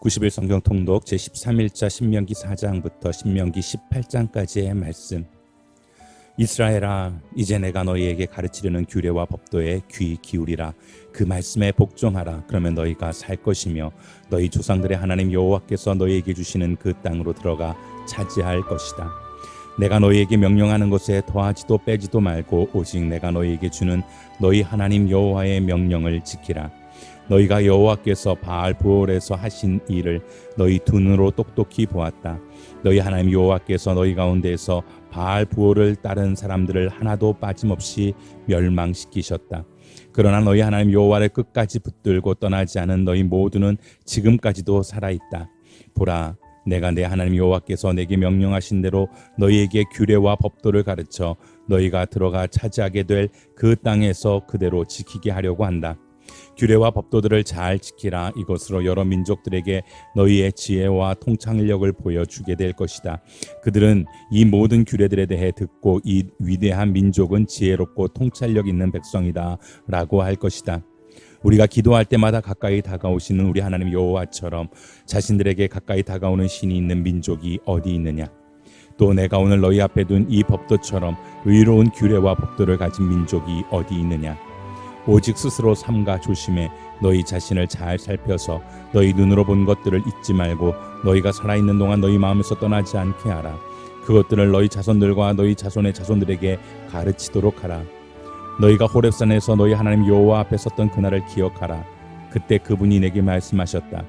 90일 성경 통독 제13일자 신명기 4장부터 신명기 18장까지의 말씀. 이스라엘아, 이제 내가 너희에게 가르치려는 규례와 법도에 귀 기울이라. 그 말씀에 복종하라. 그러면 너희가 살 것이며 너희 조상들의 하나님 여호와께서 너희에게 주시는 그 땅으로 들어가 차지할 것이다. 내가 너희에게 명령하는 것에 더하지도 빼지도 말고 오직 내가 너희에게 주는 너희 하나님 여호와의 명령을 지키라. 너희가 여호와께서 바알브올에서 하신 일을 너희 두 눈으로 똑똑히 보았다. 너희 하나님 여호와께서 너희 가운데에서 바알브올을 따른 사람들을 하나도 빠짐없이 멸망시키셨다. 그러나 너희 하나님 여호와를 끝까지 붙들고 떠나지 않은 너희 모두는 지금까지도 살아있다. 보라, 내가 내 하나님 여호와께서 내게 명령하신 대로 너희에게 규례와 법도를 가르쳐 너희가 들어가 차지하게 될 그 땅에서 그대로 지키게 하려고 한다. 규례와 법도들을 잘 지키라. 이것으로 여러 민족들에게 너희의 지혜와 통찰력을 보여주게 될 것이다. 그들은 이 모든 규례들에 대해 듣고 이 위대한 민족은 지혜롭고 통찰력 있는 백성이다 라고 할 것이다. 우리가 기도할 때마다 가까이 다가오시는 우리 하나님 여호와처럼 자신들에게 가까이 다가오는 신이 있는 민족이 어디 있느냐? 또 내가 오늘 너희 앞에 둔 이 법도처럼 의로운 규례와 법도를 가진 민족이 어디 있느냐? 오직 스스로 삼가 조심해 너희 자신을 잘 살펴서 너희 눈으로 본 것들을 잊지 말고 너희가 살아있는 동안 너희 마음에서 떠나지 않게 하라. 그것들을 너희 자손들과 너희 자손의 자손들에게 가르치도록 하라. 너희가 호렙산에서 너희 하나님 여호와 앞에 섰던 그날을 기억하라. 그때 그분이 내게 말씀하셨다.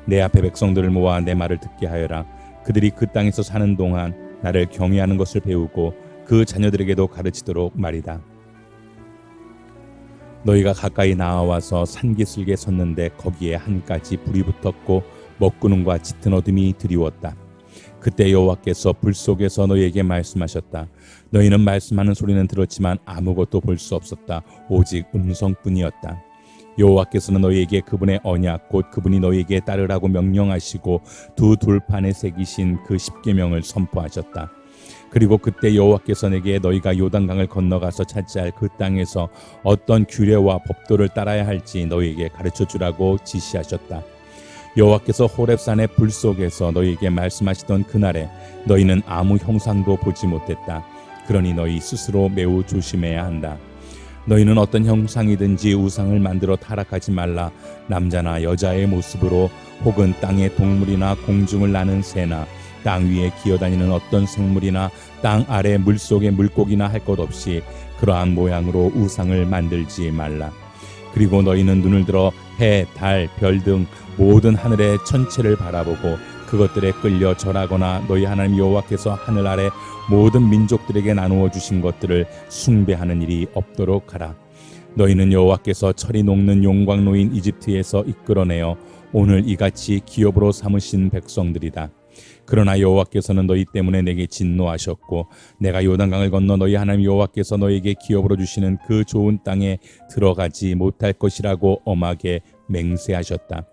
내 앞에 백성들을 모아 내 말을 듣게 하여라. 그들이 그 땅에서 사는 동안 나를 경외하는 것을 배우고 그 자녀들에게도 가르치도록 말이다. 너희가 가까이 나와서 산기슭에 섰는데 거기에 한 가지 불이 붙었고 먹구름과 짙은 어둠이 드리웠다. 그때 여호와께서 불 속에서 너희에게 말씀하셨다. 너희는 말씀하는 소리는 들었지만 아무것도 볼 수 없었다. 오직 음성뿐이었다. 여호와께서는 너희에게 그분의 언약 곧 그분이 너희에게 따르라고 명령하시고 두 돌판에 새기신 그 십계명을 선포하셨다. 그리고 그때 여호와께서 내게 너희가 요단강을 건너가서 차지할 그 땅에서 어떤 규례와 법도를 따라야 할지 너희에게 가르쳐주라고 지시하셨다. 여호와께서 호렙산의 불 속에서 너희에게 말씀하시던 그날에 너희는 아무 형상도 보지 못했다. 그러니 너희 스스로 매우 조심해야 한다. 너희는 어떤 형상이든지 우상을 만들어 타락하지 말라. 남자나 여자의 모습으로 혹은 땅의 동물이나 공중을 나는 새나 땅 위에 기어다니는 어떤 생물이나 땅 아래 물속의 물고기나 할 것 없이 그러한 모양으로 우상을 만들지 말라. 그리고 너희는 눈을 들어 해, 달, 별 등 모든 하늘의 천체를 바라보고 그것들에 끌려 절하거나 너희 하나님 여호와께서 하늘 아래 모든 민족들에게 나누어 주신 것들을 숭배하는 일이 없도록 하라. 너희는 여호와께서 철이 녹는 용광로인 이집트에서 이끌어내어 오늘 이같이 기업으로 삼으신 백성들이다. 그러나 여호와께서는 너희 때문에 내게 진노하셨고 내가 요단강을 건너 너희 하나님 여호와께서 너희에게 기업으로 주시는 그 좋은 땅에 들어가지 못할 것이라고 엄하게 맹세하셨다.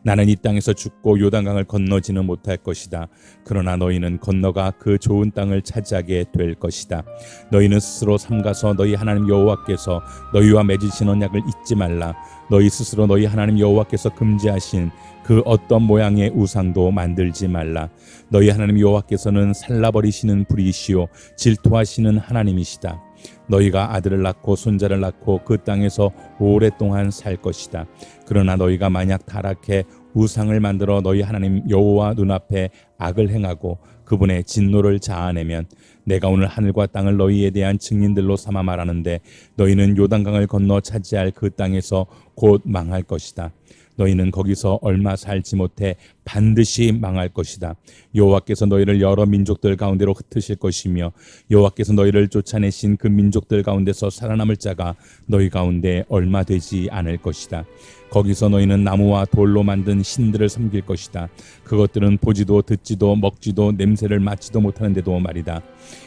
나는 이 땅에서 죽고 요단강을 건너지는 못할 것이다. 그러나 너희는 건너가 그 좋은 땅을 차지하게 될 것이다. 너희는 스스로 삼가서 너희 하나님 여호와께서 너희와 맺으신 언약을 잊지 말라. 너희 스스로 너희 하나님 여호와께서 금지하신 그 어떤 모양의 우상도 만들지 말라. 너희 하나님 여호와께서는 살라버리시는 불이시오 질투하시는 하나님이시다. 너희가 아들을 낳고 손자를 낳고 그 땅에서 오랫동안 살 것이다. 그러나 너희가 만약 타락해 우상을 만들어 너희 하나님 여호와 눈앞에 악을 행하고 그분의 진노를 자아내면 내가 오늘 하늘과 땅을 너희에 대한 증인들로 삼아 말하는데 너희는 요단강을 건너 차지할 그 땅에서 곧 망할 것이다. 너희는 거기서 얼마 살지 못해 반드시 망할 것이다. 여호와께서 너희를 여러 민족들 가운데로 흩으실 것이며 여호와께서 너희를 쫓아내신 그 민족들 가운데서 살아남을 자가 너희 가운데 얼마 되지 않을 것이다. 거기서 너희는 나무와 돌로 만든 신들을 섬길 것이다. 그것들은 보지도 듣지도 먹지도 냄새를 맡지도 못하는데도 말이다.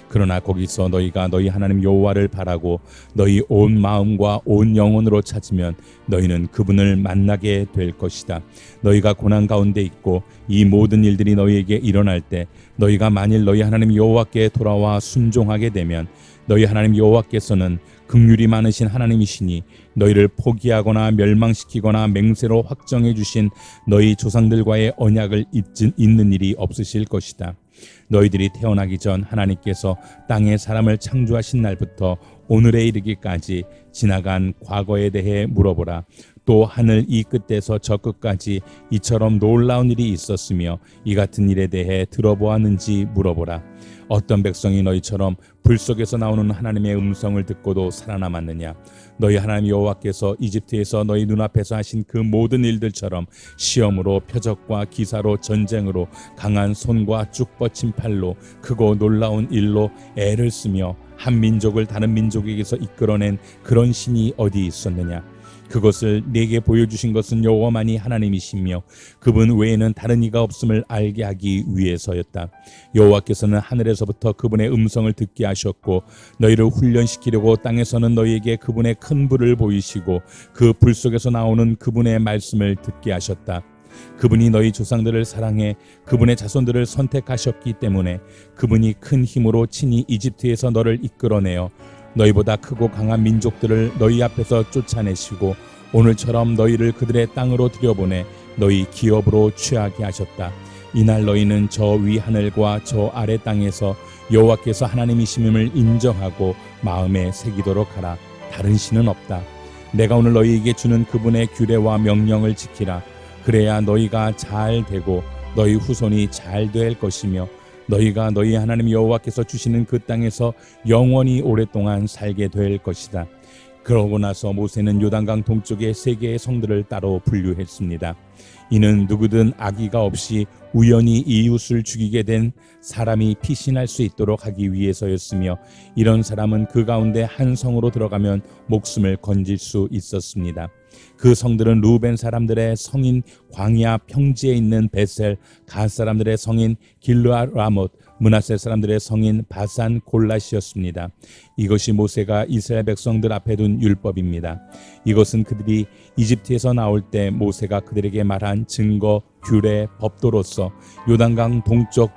그러나 거기서 너희가 너희 하나님 여호와를 바라고 너희 온 마음과 온 영혼으로 찾으면 너희는 그분을 만나게 될 것이다. 너희가 고난 가운데 있고 이 모든 일들이 너희에게 일어날 때 너희가 만일 너희 하나님 여호와께 돌아와 순종하게 되면 너희 하나님 여호와께서는 긍휼이 많으신 하나님이시니 너희를 포기하거나 멸망시키거나 맹세로 확정해 주신 너희 조상들과의 언약을 잊는 일이 없으실 것이다. 너희들이 태어나기 전 하나님께서 땅에 사람을 창조하신 날부터 오늘에 이르기까지 지나간 과거에 대해 물어보라. 또 하늘 이 끝에서 저 끝까지 이처럼 놀라운 일이 있었으며 이 같은 일에 대해 들어보았는지 물어보라. 어떤 백성이 너희처럼 불 속에서 나오는 하나님의 음성을 듣고도 살아남았느냐? 너희 하나님 여호와께서 이집트에서 너희 눈앞에서 하신 그 모든 일들처럼 시험으로 표적과 기사로 전쟁으로 강한 손과 쭉 뻗친 팔로 크고 놀라운 일로 애를 쓰며 한 민족을 다른 민족에게서 이끌어낸 그런 신이 어디 있었느냐? 그것을 내게 보여주신 것은 여호와만이 하나님이시며 그분 외에는 다른 이가 없음을 알게 하기 위해서였다. 여호와께서는 하늘에서부터 그분의 음성을 듣게 하셨고 너희를 훈련시키려고 땅에서는 너희에게 그분의 큰 불을 보이시고 그 불 속에서 나오는 그분의 말씀을 듣게 하셨다. 그분이 너희 조상들을 사랑해 그분의 자손들을 선택하셨기 때문에 그분이 큰 힘으로 친히 이집트에서 너를 이끌어내어 너희보다 크고 강한 민족들을 너희 앞에서 쫓아내시고 오늘처럼 너희를 그들의 땅으로 들여보내 너희 기업으로 취하게 하셨다. 이날 너희는 저 위 하늘과 저 아래 땅에서 여호와께서 하나님이심을 인정하고 마음에 새기도록 하라. 다른 신은 없다. 내가 오늘 너희에게 주는 그분의 규례와 명령을 지키라. 그래야 너희가 잘 되고 너희 후손이 잘 될 것이며 너희가 너희 하나님 여호와께서 주시는 그 땅에서 영원히 오랫동안 살게 될 것이다. 그러고 나서 모세는 요단강 동쪽의 세 개의 성들을 따로 분류했습니다. 이는 누구든 악의가 없이 우연히 이웃을 죽이게 된 사람이 피신할 수 있도록 하기 위해서였으며 이런 사람은 그 가운데 한 성으로 들어가면 목숨을 건질 수 있었습니다. 그 성들은 루벤 사람들의 성인 광야 평지에 있는 베셀, 갓 사람들의 성인 길르앗 라못, 므낫세 사람들의 성인 바산 골랏이었습니다. 이것이 모세가 이스라엘 백성들 앞에 둔 율법입니다. 이것은 그들이 이집트에서 나올 때 모세가 그들에게 말한 증거, 규례, 법도로서 요단강 동쪽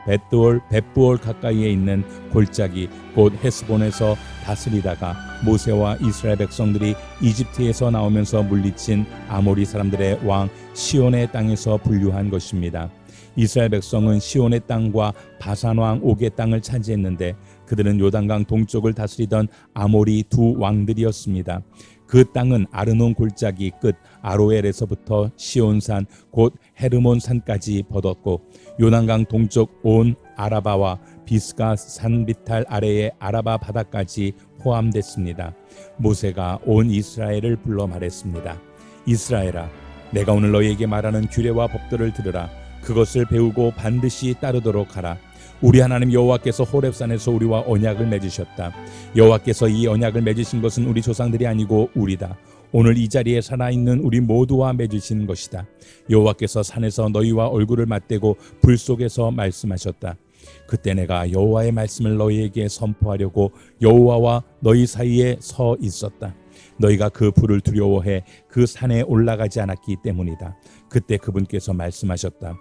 벳부올 가까이에 있는 골짜기 곧 헤스본에서 다스리다가 모세와 이스라엘 백성들이 이집트에서 나오면서 물리친 아모리 사람들의 왕 시온의 땅에서 분류한 것입니다. 이스라엘 백성은 시온의 땅과 바산 왕 옥의 땅을 차지했는데 그들은 요단강 동쪽을 다스리던 아모리 두 왕들이었습니다. 그 땅은 아르논 골짜기 끝 아로엘에서부터 시온산 곧 헤르몬 산까지 퍼졌고 요단강 동쪽 온 아라바와 비스가 산 비탈 아래의 아라바 바다까지 포함됐습니다. 모세가 온 이스라엘을 불러 말했습니다. 이스라엘아, 내가 오늘 너희에게 말하는 규례와 법도를 들으라. 그것을 배우고 반드시 따르도록 하라. 우리 하나님 여호와께서 호렙산에서 우리와 언약을 맺으셨다. 여호와께서 이 언약을 맺으신 것은 우리 조상들이 아니고 우리다. 오늘 이 자리에 살아있는 우리 모두와 맺으신 것이다. 여호와께서 산에서 너희와 얼굴을 맞대고 불 속에서 말씀하셨다. 그때 내가 여호와의 말씀을 너희에게 선포하려고 여호와와 너희 사이에 서 있었다. 너희가 그 불을 두려워해 그 산에 올라가지 않았기 때문이다. 그때 그분께서 말씀하셨다.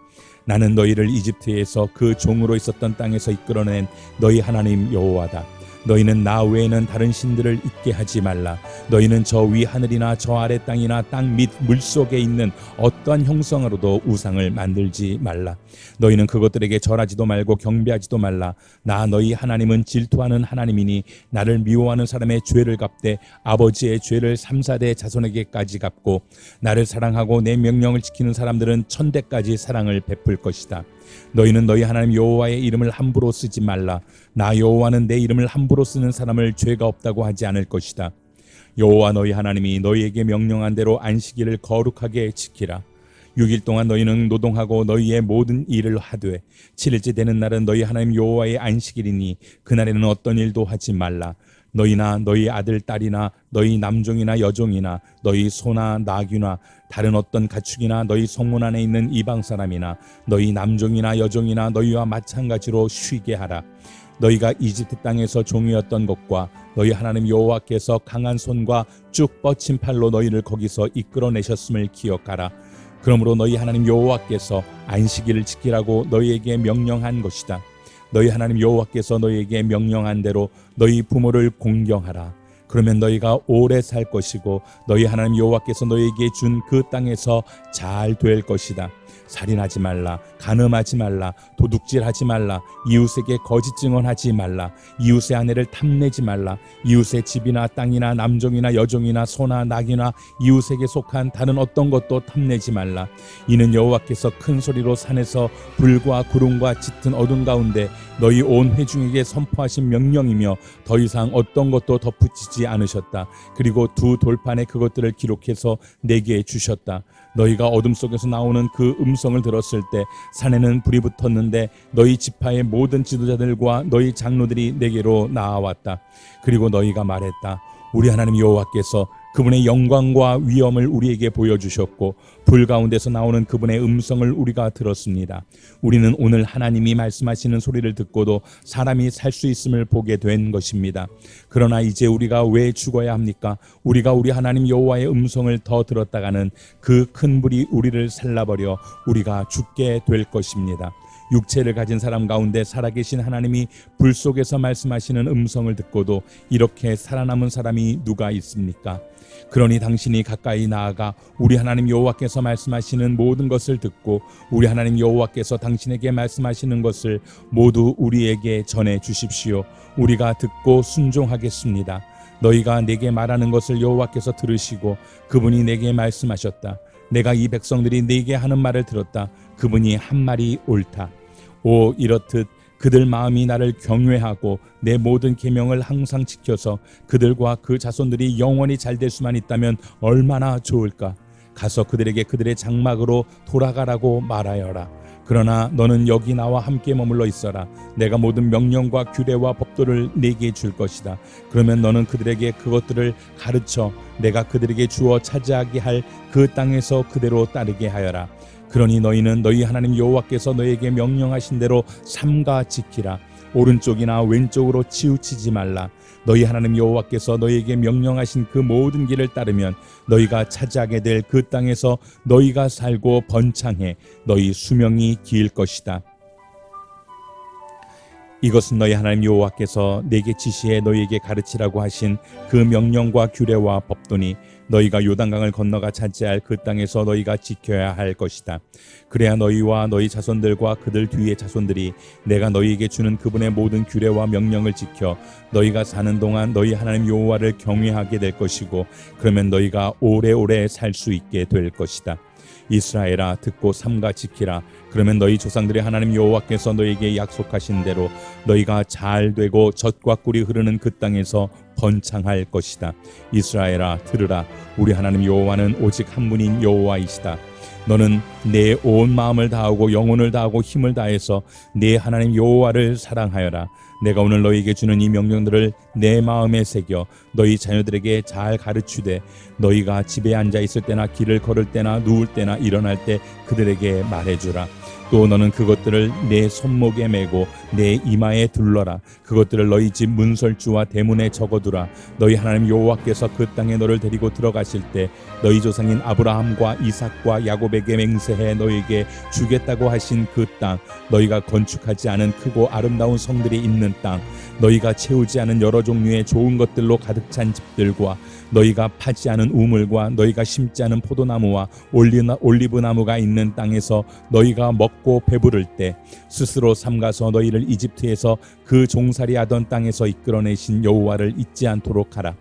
나는 너희를 이집트에서 그 종으로 있었던 땅에서 이끌어낸 너희 하나님 여호와다. 너희는 나 외에는 다른 신들을 있게 하지 말라. 너희는 저 위 하늘이나 저 아래 땅이나 땅 밑 물속에 있는 어떠한 형상으로도 우상을 만들지 말라. 너희는 그것들에게 절하지도 말고 경배하지도 말라. 나 너희 하나님은 질투하는 하나님이니 나를 미워하는 사람의 죄를 갚되 아버지의 죄를 3-4대 자손에게까지 갚고 나를 사랑하고 내 명령을 지키는 사람들은 1000대까지 사랑을 베풀 것이다. 너희는 너희 하나님 여호와의 이름을 함부로 쓰지 말라. 나 여호와는 내 이름을 함부로 쓰는 사람을 죄가 없다고 하지 않을 것이다. 여호와 너희 하나님이 너희에게 명령한 대로 안식일을 거룩하게 지키라. 6일 동안 너희는 노동하고 너희의 모든 일을 하되 7일째 되는 날은 너희 하나님 여호와의 안식일이니 그날에는 어떤 일도 하지 말라. 너희나 너희 아들 딸이나 너희 남종이나 여종이나 너희 소나 나귀나 다른 어떤 가축이나 너희 성문 안에 있는 이방 사람이나 너희 남종이나 여종이나 너희와 마찬가지로 쉬게 하라. 너희가 이집트 땅에서 종이었던 것과 너희 하나님 여호와께서 강한 손과 쭉 뻗친 팔로 너희를 거기서 이끌어내셨음을 기억하라. 그러므로 너희 하나님 여호와께서 안식일을 지키라고 너희에게 명령한 것이다. 너희 하나님 여호와께서 너희에게 명령한 대로 너희 부모를 공경하라. 그러면 너희가 오래 살 것이고 너희 하나님 여호와께서 너희에게 준 그 땅에서 잘 될 것이다. 살인하지 말라, 간음하지 말라, 도둑질하지 말라, 이웃에게 거짓 증언하지 말라, 이웃의 아내를 탐내지 말라, 이웃의 집이나 땅이나 남종이나 여종이나 소나 낙이나 이웃에게 속한 다른 어떤 것도 탐내지 말라. 이는 여호와께서 큰 소리로 산에서 불과 구름과 짙은 어둠 가운데 너희 온 회중에게 선포하신 명령이며 더 이상 어떤 것도 덧붙이지 않으셨다. 그리고 두 돌판에 그것들을 기록해서 내게 주셨다. 너희가 어둠 속에서 나오는 그 음성을 들었을 때 산에는 불이 붙었는데 너희 지파의 모든 지도자들과 너희 장로들이 내게로 나아왔다. 그리고 너희가 말했다. 우리 하나님 여호와께서 그분의 영광과 위엄을 우리에게 보여주셨고 불 가운데서 나오는 그분의 음성을 우리가 들었습니다. 우리는 오늘 하나님이 말씀하시는 소리를 듣고도 사람이 살 수 있음을 보게 된 것입니다. 그러나 이제 우리가 왜 죽어야 합니까? 우리가 우리 하나님 여호와의 음성을 더 들었다가는 그 큰 불이 우리를 살라버려 우리가 죽게 될 것입니다. 육체를 가진 사람 가운데 살아계신 하나님이 불 속에서 말씀하시는 음성을 듣고도 이렇게 살아남은 사람이 누가 있습니까? 그러니 당신이 가까이 나아가 우리 하나님 여호와께서 말씀하시는 모든 것을 듣고 우리 하나님 여호와께서 당신에게 말씀하시는 것을 모두 우리에게 전해 주십시오. 우리가 듣고 순종하겠습니다. 너희가 내게 말하는 것을 여호와께서 들으시고 그분이 내게 말씀하셨다. 내가 이 백성들이 내게 하는 말을 들었다. 그분이 한 말이 옳다. 오 이렇듯 그들 마음이 나를 경외하고 내 모든 계명을 항상 지켜서 그들과 그 자손들이 영원히 잘 될 수만 있다면 얼마나 좋을까. 가서 그들에게 그들의 장막으로 돌아가라고 말하여라. 그러나 너는 여기 나와 함께 머물러 있어라. 내가 모든 명령과 규례와 법도를 내게 줄 것이다. 그러면 너는 그들에게 그것들을 가르쳐 내가 그들에게 주어 차지하게 할 그 땅에서 그대로 따르게 하여라. 그러니 너희는 너희 하나님 여호와께서 너희에게 명령하신 대로 삼가 지키라. 오른쪽이나 왼쪽으로 치우치지 말라. 너희 하나님 여호와께서 너희에게 명령하신 그 모든 길을 따르면 너희가 차지하게 될 그 땅에서 너희가 살고 번창해 너희 수명이 길 것이다. 이것은 너희 하나님 여호와께서 내게 지시해 너희에게 가르치라고 하신 그 명령과 규례와 법도니 너희가 요단강을 건너가 차지할 그 땅에서 너희가 지켜야 할 것이다. 그래야 너희와 너희 자손들과 그들 뒤의 자손들이 내가 너희에게 주는 그분의 모든 규례와 명령을 지켜 너희가 사는 동안 너희 하나님 여호와를 경외하게 될 것이고 그러면 너희가 오래오래 살 수 있게 될 것이다. 이스라엘아 듣고 삼가 지키라. 그러면 너희 조상들의 하나님 여호와께서 너희에게 약속하신 대로 너희가 잘 되고 젖과 꿀이 흐르는 그 땅에서 번창할 것이다. 이스라엘아 들으라. 우리 하나님 여호와는 오직 한 분인 여호와이시다. 너는 내 온 마음을 다하고 영혼을 다하고 힘을 다해서 내 하나님 여호와를 사랑하여라. 내가 오늘 너희에게 주는 이 명령들을 내 마음에 새겨 너희 자녀들에게 잘 가르치되 너희가 집에 앉아 있을 때나 길을 걸을 때나 누울 때나 일어날 때 그들에게 말해주라. 또 너는 그것들을 내 손목에 메고 내 이마에 둘러라. 그것들을 너희 집 문설주와 대문에 적어두라. 너희 하나님 여호와께서 그 땅에 너를 데리고 들어가실 때 너희 조상인 아브라함과 이삭과 야곱에게 맹세해 너희에게 주겠다고 하신 그 땅, 너희가 건축하지 않은 크고 아름다운 성들이 있는 땅, 너희가 채우지 않은 여러 종류의 좋은 것들로 가득 찬 집들과 너희가 파지 않은 우물과 너희가 심지 않은 포도나무와 올리브나무가 있는 땅에서 너희가 먹고 배부를 때 스스로 삼가서 너희를 이집트에서 그 종살이하던 땅에서 이끌어내신 여호와를 잊지 않도록 하라.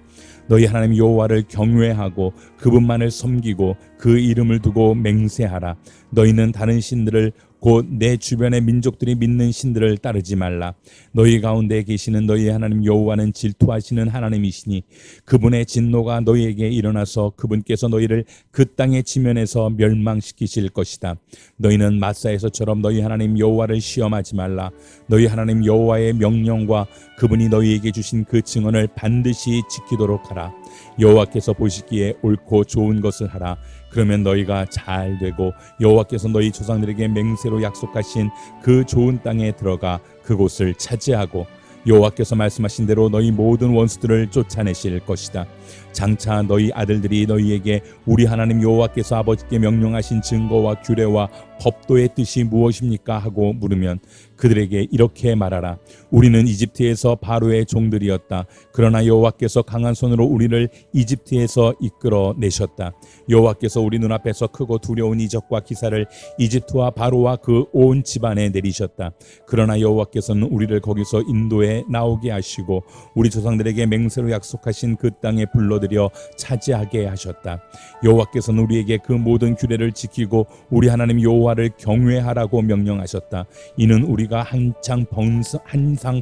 너희 하나님 여호와를 경외하고 그분만을 섬기고 그 이름을 두고 맹세하라. 너희는 다른 신들을 곧 내 주변의 민족들이 믿는 신들을 따르지 말라. 너희 가운데 계시는 너희 하나님 여호와는 질투하시는 하나님이시니 그분의 진노가 너희에게 일어나서 그분께서 너희를 그 땅의 지면에서 멸망시키실 것이다. 너희는 마사에서처럼 너희 하나님 여호와를 시험하지 말라. 너희 하나님 여호와의 명령과 그분이 너희에게 주신 그 증언을 반드시 지키도록 하라. 여호와께서 보시기에 옳고 좋은 것을 하라. 그러면 너희가 잘 되고 여호와께서 너희 조상들에게 맹세로 약속하신 그 좋은 땅에 들어가 그곳을 차지하고 여호와께서 말씀하신 대로 너희 모든 원수들을 쫓아내실 것이다. 장차 너희 아들들이 너희에게 우리 하나님 여호와께서 아버지께 명령하신 증거와 규례와 법도의 뜻이 무엇입니까 하고 물으면 그들에게 이렇게 말하라. 우리는 이집트에서 바로의 종들이었다. 그러나 여호와께서 강한 손으로 우리를 이집트에서 이끌어 내셨다. 여호와께서 우리 눈앞에서 크고 두려운 이적과 기사를 이집트와 바로와 그 온 집안에 내리셨다. 그러나 여호와께서는 우리를 거기서 인도에 나오게 하시고 우리 조상들에게 맹세로 약속하신 그 땅에 불러들여 차지하게 하셨다. 여호와께서는 우리에게 그 모든 규례를 지키고 우리 하나님 여호와를 경외하라고 명령하셨다. 이는 우리가 한상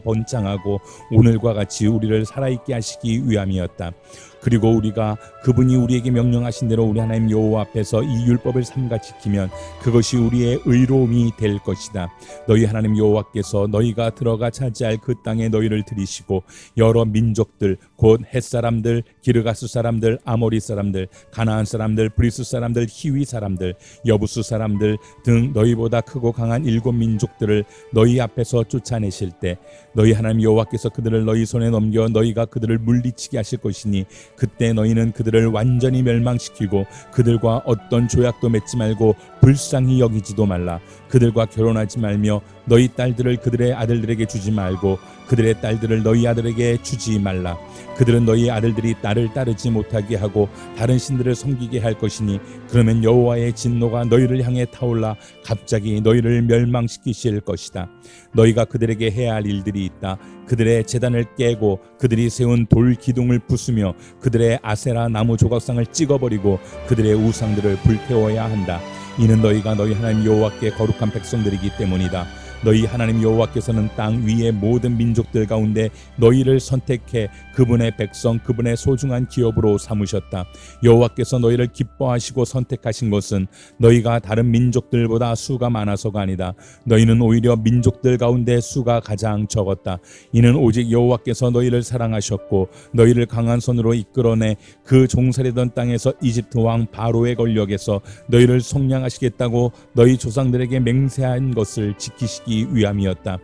번창하고 오늘과 같이 우리를 살아있게 하시기 위함이었다. 그리고 우리가 그분이 우리에게 명령하신 대로 우리 하나님 여호와 앞에서 이 율법을 삼가 지키면 그것이 우리의 의로움이 될 것이다. 너희 하나님 여호와께서 너희가 들어가 차지할 그 땅에 너희를 들이시고 여러 민족들 곧 헷사람들, 기르가스 사람들, 아모리 사람들, 가나안 사람들, 브리스 사람들, 히위 사람들, 여부수 사람들 등 너희보다 크고 강한 7 민족들을 너희 앞에서 쫓아내실 때 너희 하나님 여호와께서 그들을 너희 손에 넘겨 너희가 그들을 물리치게 하실 것이니 그때 너희는 그들을 완전히 멸망시키고 그들과 어떤 조약도 맺지 말고 불쌍히 여기지도 말라. 그들과 결혼하지 말며 너희 딸들을 그들의 아들들에게 주지 말고 그들의 딸들을 너희 아들에게 주지 말라. 그들은 너희 아들들이 나를 따르지 못하게 하고 다른 신들을 섬기게 할 것이니 그러면 여호와의 진노가 너희를 향해 타올라 갑자기 너희를 멸망시키실 것이다. 너희가 그들에게 해야 할 일들이 있다. 그들의 제단을 깨고 그들이 세운 돌 기둥을 부수며 그들의 아세라 나무 조각상을 찍어버리고 그들의 우상들을 불태워야 한다. 이는 너희가 너희 하나님 여호와께 거룩한 백성들이기 때문이다. 너희 하나님 여호와께서는 땅 위의 모든 민족들 가운데 너희를 선택해 그분의 백성, 그분의 소중한 기업으로 삼으셨다. 여호와께서 너희를 기뻐하시고 선택하신 것은 너희가 다른 민족들보다 수가 많아서가 아니다. 너희는 오히려 민족들 가운데 수가 가장 적었다. 이는 오직 여호와께서 너희를 사랑하셨고 너희를 강한 손으로 이끌어내 그 종살이던 땅에서 이집트 왕 바로의 권력에서 너희를 속량하시겠다고 너희 조상들에게 맹세한 것을 지키시기 위함이었다.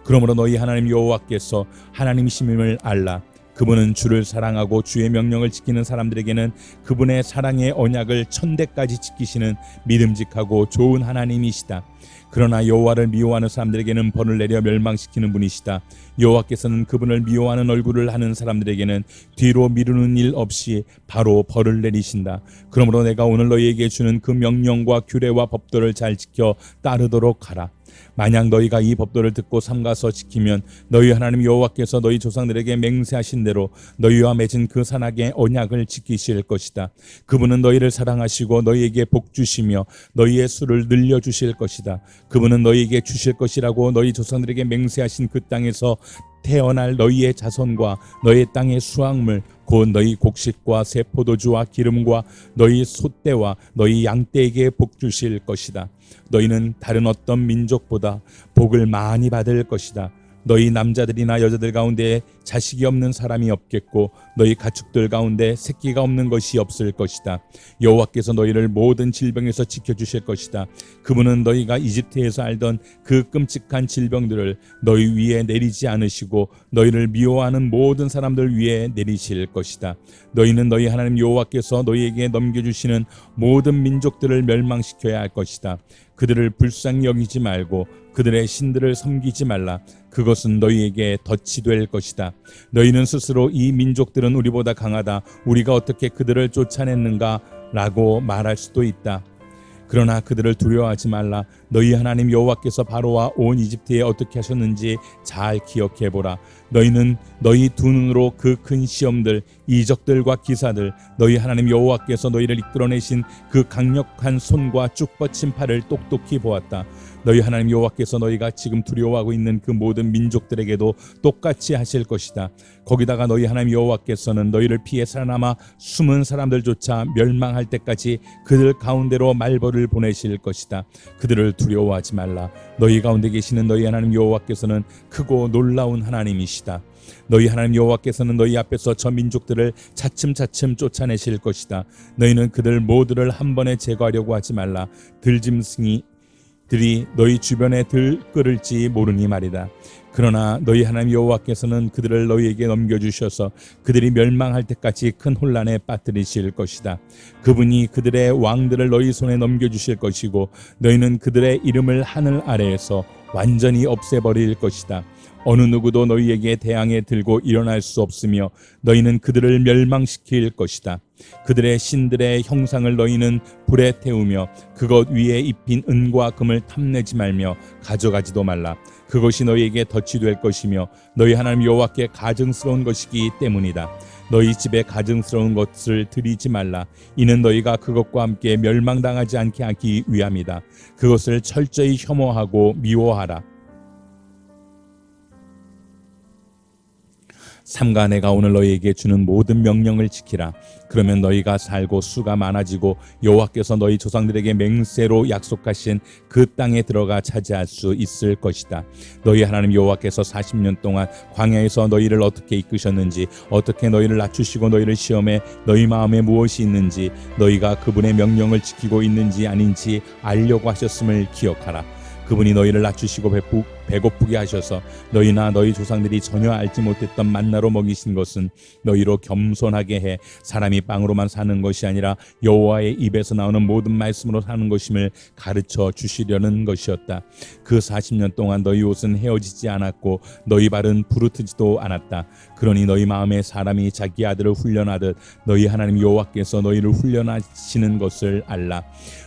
그러므로 너희 하나님 여호와께서 하나님이심을 알라. 그분은 주를 사랑하고 주의 명령을 지키는 사람들에게는 그분의 사랑의 언약을 천대까지 지키시는 믿음직하고 좋은 하나님이시다. 그러나 여호와를 미워하는 사람들에게는 벌을 내려 멸망시키는 분이시다. 여호와께서는 그분을 미워하는 얼굴을 하는 사람들에게는 뒤로 미루는 일 없이 바로 벌을 내리신다. 그러므로 내가 오늘 너희에게 주는 그 명령과 규례와 법도를 잘 지켜 따르도록 하라. 만약 너희가 이 법도를 듣고 삼가서 지키면 너희 하나님 여호와께서 너희 조상들에게 맹세하신 대로 너희와 맺은 그 산악의 언약을 지키실 것이다. 그분은 너희를 사랑하시고 너희에게 복 주시며 너희의 수를 늘려주실 것이다. 그분은 너희에게 주실 것이라고 너희 조상들에게 맹세하신 그 땅에서 태어날 너희의 자손과 너희 땅의 수확물 곧 너희 곡식과 새 포도주와 기름과 너희 소떼와 너희 양떼에게 복 주실 것이다. 너희는 다른 어떤 민족보다 복을 많이 받을 것이다. 너희 남자들이나 여자들 가운데 자식이 없는 사람이 없겠고 너희 가축들 가운데 새끼가 없는 것이 없을 것이다. 여호와께서 너희를 모든 질병에서 지켜주실 것이다. 그분은 너희가 이집트에서 알던 그 끔찍한 질병들을 너희 위에 내리지 않으시고 너희를 미워하는 모든 사람들 위에 내리실 것이다. 너희는 너희 하나님 여호와께서 너희에게 넘겨주시는 모든 민족들을 멸망시켜야 할 것이다. 그들을 불쌍히 여기지 말고 그들의 신들을 섬기지 말라. 그것은 너희에게 덫이 될 것이다. 너희는 스스로 이 민족들은 우리보다 강하다. 우리가 어떻게 그들을 쫓아냈는가? 라고 말할 수도 있다. 그러나 그들을 두려워하지 말라. 너희 하나님 여호와께서 바로와 온 이집트에 어떻게 하셨는지 잘 기억해보라. 너희는 너희 두 눈으로 그 큰 시험들, 이적들과 기사들, 너희 하나님 여호와께서 너희를 이끌어내신 그 강력한 손과 쭉 뻗친 팔을 똑똑히 보았다. 너희 하나님 여호와께서 너희가 지금 두려워하고 있는 그 모든 민족들에게도 똑같이 하실 것이다. 거기다가 너희 하나님 여호와께서는 너희를 피해 살아남아 숨은 사람들조차 멸망할 때까지 그들 가운데로 말벌을 보내실 것이다. 그들을 두려워하지 말라. 너희 가운데 계시는 너희 하나님 여호와께서는 크고 놀라운 하나님이시다. 너희 하나님 여호와께서는 너희 앞에서 저 민족들을 차츰차츰 쫓아내실 것이다. 너희는 그들 모두를 한 번에 제거하려고 하지 말라. 들짐승이 들이 너희 주변에 들끓을지 모르니 말이다. 그러나 너희 하나님 여호와께서는 그들을 너희에게 넘겨주셔서 그들이 멸망할 때까지 큰 혼란에 빠뜨리실 것이다. 그분이 그들의 왕들을 너희 손에 넘겨주실 것이고 너희는 그들의 이름을 하늘 아래에서 완전히 없애버릴 것이다. 어느 누구도 너희에게 대항해 들고 일어날 수 없으며 너희는 그들을 멸망시킬 것이다. 그들의 신들의 형상을 너희는 불에 태우며 그것 위에 입힌 은과 금을 탐내지 말며 가져가지도 말라. 그것이 너희에게 덫이 될 것이며 너희 하나님 여호와께 가증스러운 것이기 때문이다. 너희 집에 가증스러운 것을 드리지 말라. 이는 너희가 그것과 함께 멸망당하지 않게 하기 위함이다. 그것을 철저히 혐오하고 미워하라. 삼가 내가 오늘 너희에게 주는 모든 명령을 지키라. 그러면 너희가 살고 수가 많아지고 여호와께서 너희 조상들에게 맹세로 약속하신 그 땅에 들어가 차지할 수 있을 것이다. 너희 하나님 여호와께서 40년 동안 광야에서 너희를 어떻게 이끄셨는지, 어떻게 너희를 낮추시고 너희를 시험해 너희 마음에 무엇이 있는지, 너희가 그분의 명령을 지키고 있는지 아닌지 알려고 하셨음을 기억하라. 그분이 너희를 낮추시고 배고프게 하셔서 너희나 너희 조상들이 전혀 알지 못했던 만나로 먹이신 것은 너희로 겸손하게 해 사람이 빵으로만 사는 것이 아니라 여호와의 입에서 나오는 모든 말씀으로 사는 것임을 가르쳐 주시려는 것이었다. 그 40년 동안 너희 옷은 헤어지지 않았고 너희 발은 부르트지도 않았다. 그러니 너희 마음에 사람이 자기 아들을 훈련하듯 너희 하나님 여호와께서 너희를 훈련하시는 것을 알라.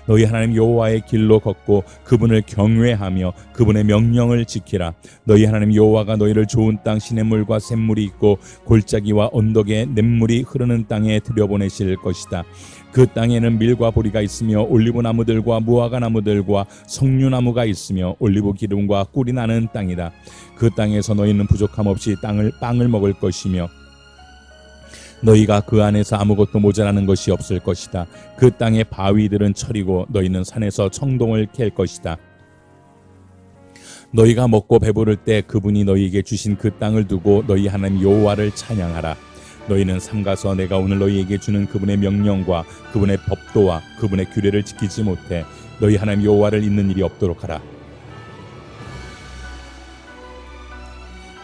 너희 하나님 여호와의 길로 걷고 그분을 경외하며 그분의 명령을 지키라. 너희 하나님 여호와가 너희를 좋은 땅 시냇물과 샘물이 있고 골짜기와 언덕에 냇물이 흐르는 땅에 들여보내실 것이다. 그 땅에는 밀과 보리가 있으며 올리브 나무들과 무화과 나무들과 석류나무가 있으며 올리브 기름과 꿀이 나는 땅이다. 그 땅에서 너희는 부족함 없이 빵을 먹을 것이며 너희가 그 안에서 아무것도 모자라는 것이 없을 것이다. 그 땅의 바위들은 철이고 너희는 산에서 청동을 캘 것이다. 너희가 먹고 배부를 때 그분이 너희에게 주신 그 땅을 두고 너희 하나님 여호와를 찬양하라. 너희는 삼가서 내가 오늘 너희에게 주는 그분의 명령과 그분의 법도와 그분의 규례를 지키지 못해 너희 하나님 여호와를 잊는 일이 없도록 하라.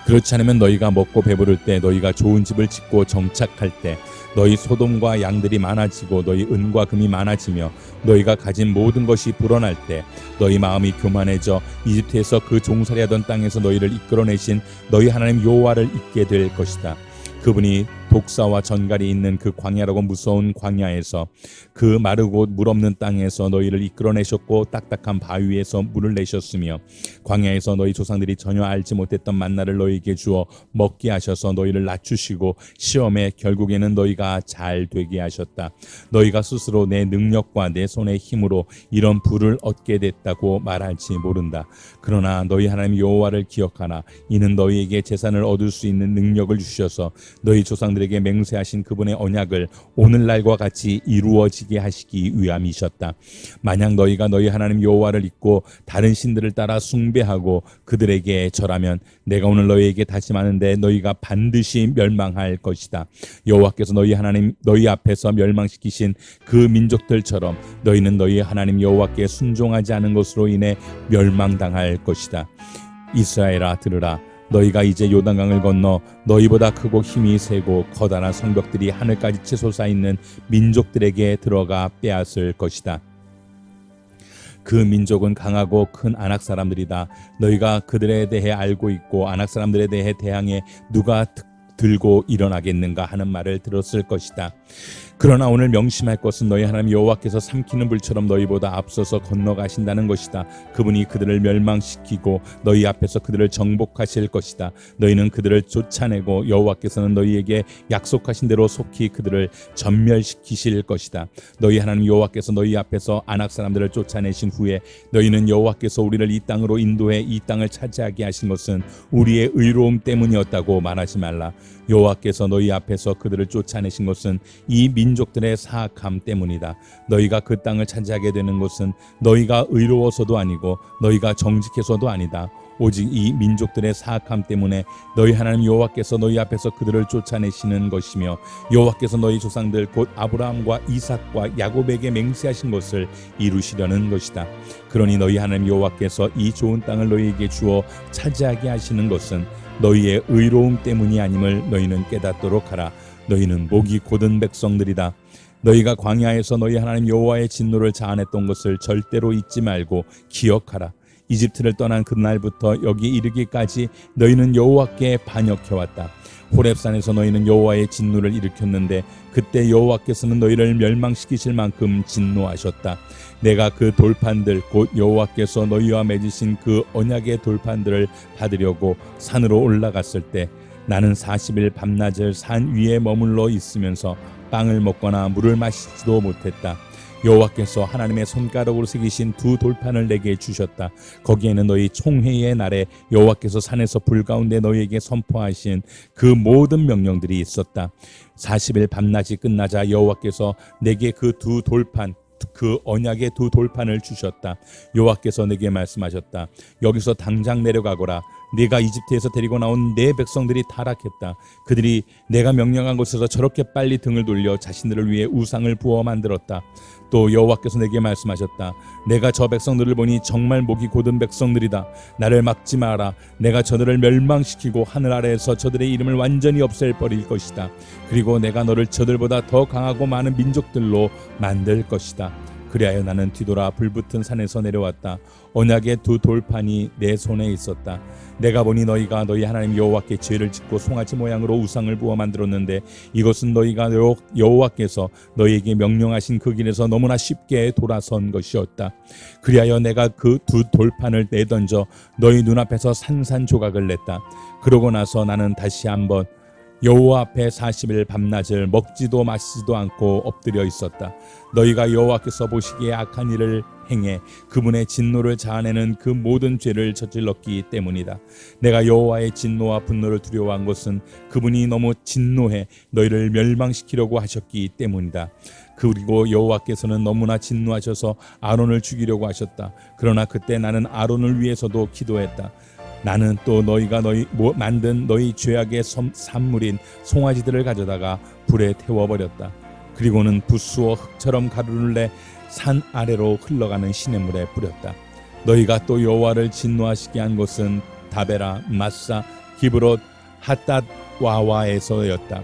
그렇지 않으면 너희가 먹고 배부를 때, 너희가 좋은 집을 짓고 정착할 때, 너희 소돔과 양들이 많아지고 너희 은과 금이 많아지며 너희가 가진 모든 것이 불어날 때, 너희 마음이 교만해져 이집트에서 그 종살이하던 땅에서 너희를 이끌어내신 너희 하나님 여호와를 잊게 될 것이다. 그분이 독사와 전갈이 있는 그 광야라고 무서운 광야에서, 그 마르고 물 없는 땅에서 너희를 이끌어내셨고 딱딱한 바위에서 물을 내셨으며 광야에서 너희 조상들이 전혀 알지 못했던 만나를 너희에게 주어 먹게 하셔서 너희를 낮추시고 시험에 결국에는 너희가 잘 되게 하셨다. 너희가 스스로 내 능력과 내 손의 힘으로 이런 부를 얻게 됐다고 말할지 모른다. 그러나 너희 하나님 여호와를 기억하라. 이는 너희에게 재산을 얻을 수 있는 능력을 주셔서 너희 조상들에게 맹세하신 그분의 언약을 오늘날과 같이 이루어지게 하시기 위함이셨다. 만약 너희가 너희 하나님 여호와를 잊고 다른 신들을 따라 숭배하고 그들에게 절하면 내가 오늘 너희에게 다짐하는데 너희가 반드시 멸망할 것이다. 여호와께서 너희 하나님 너희 앞에서 멸망시키신 그 민족들처럼 너희는 너희 하나님 여호와께 순종하지 않은 것으로 인해 멸망당할 것이다. 이스라엘아 들으라. 너희가 이제 요단강을 건너 너희보다 크고 힘이 세고 커다란 성벽들이 하늘까지 치솟아 있는 민족들에게 들어가 빼앗을 것이다. 그 민족은 강하고 큰 아낙 사람들이다. 너희가 그들에 대해 알고 있고 아낙 사람들에 대해 대항해 누가 들고 일어나겠는가 하는 말을 들었을 것이다. 그러나 오늘 명심할 것은 너희 하나님 여호와께서 삼키는 불처럼 너희보다 앞서서 건너가신다는 것이다. 그분이 그들을 멸망시키고 너희 앞에서 그들을 정복하실 것이다. 너희는 그들을 쫓아내고 여호와께서는 너희에게 약속하신 대로 속히 그들을 전멸시키실 것이다. 너희 하나님 여호와께서 너희 앞에서 아낙 사람들을 쫓아내신 후에 너희는 여호와께서 우리를 이 땅으로 인도해 이 땅을 차지하게 하신 것은 우리의 의로움 때문이었다고 말하지 말라. 여호와께서 너희 앞에서 그들을 쫓아내신 것은 이 민족들의 사악함 때문이다. 너희가 그 땅을 차지하게 되는 것은 너희가 의로워서도 아니고 너희가 정직해서도 아니다. 오직 이 민족들의 사악함 때문에 너희 하나님 여호와께서 너희 앞에서 그들을 쫓아내시는 것이며 여호와께서 너희 조상들 곧 아브라함과 이삭과 야곱에게 맹세하신 것을 이루시려는 것이다. 그러니 너희 하나님 여호와께서 이 좋은 땅을 너희에게 주어 차지하게 하시는 것은 너희의 의로움 때문이 아님을 너희는 깨닫도록 하라. 너희는 목이 곧은 백성들이다. 너희가 광야에서 너희 하나님 여호와의 진노를 자아냈던 것을 절대로 잊지 말고 기억하라. 이집트를 떠난 그날부터 여기 이르기까지 너희는 여호와께 반역해왔다. 호렙산에서 너희는 여호와의 진노를 일으켰는데 그때 여호와께서는 너희를 멸망시키실 만큼 진노하셨다. 내가 그 돌판들 곧 여호와께서 너희와 맺으신 그 언약의 돌판들을 받으려고 산으로 올라갔을 때 나는 40일 밤낮을 산 위에 머물러 있으면서 빵을 먹거나 물을 마시지도 못했다. 여호와께서 하나님의 손가락으로 새기신 두 돌판을 내게 주셨다. 거기에는 너희 총회의 날에 여호와께서 산에서 불 가운데 너희에게 선포하신 그 모든 명령들이 있었다. 40일 밤낮이 끝나자 여호와께서 내게 그 두 돌판 그 언약의 두 돌판을 주셨다. 여호와께서 내게 말씀하셨다. 여기서 당장 내려가거라. 네가 이집트에서 데리고 나온 내 백성들이 타락했다. 그들이 내가 명령한 곳에서 저렇게 빨리 등을 돌려 자신들을 위해 우상을 부어 만들었다. 또 여호와께서 내게 말씀하셨다. 내가 저 백성들을 보니 정말 목이 곧은 백성들이다. 나를 막지 마라. 내가 저들을 멸망시키고 하늘 아래에서 저들의 이름을 완전히 없앨버릴 것이다. 그리고 내가 너를 저들보다 더 강하고 많은 민족들로 만들 것이다. 그리하여 나는 뒤돌아 불붙은 산에서 내려왔다. 언약의 두 돌판이 내 손에 있었다. 내가 보니 너희가 너희 하나님 여호와께 죄를 짓고 송아지 모양으로 우상을 부어 만들었는데 이것은 너희가 여호와께서 너희에게 명령하신 그 길에서 너무나 쉽게 돌아선 것이었다. 그리하여 내가 그 두 돌판을 내던져 너희 눈앞에서 산산조각을 냈다. 그러고 나서 나는 다시 한번 여호와 앞에 40일 밤낮을 먹지도 마시지도 않고 엎드려 있었다. 너희가 여호와께서 보시기에 악한 일을 행해 그분의 진노를 자아내는 그 모든 죄를 저질렀기 때문이다. 내가 여호와의 진노와 분노를 두려워한 것은 그분이 너무 진노해 너희를 멸망시키려고 하셨기 때문이다. 그리고 여호와께서는 너무나 진노하셔서 아론을 죽이려고 하셨다. 그러나 그때 나는 아론을 위해서도 기도했다. 나는 또 너희가 만든 너희 죄악의 산물인 송아지들을 가져다가 불에 태워버렸다. 그리고는 부수어 흙처럼 가루를 내 산 아래로 흘러가는 시냇물에 뿌렸다. 너희가 또 여호와를 진노하시게 한 곳은 다베라, 마사, 기브롯, 핫닷 와와에서였다.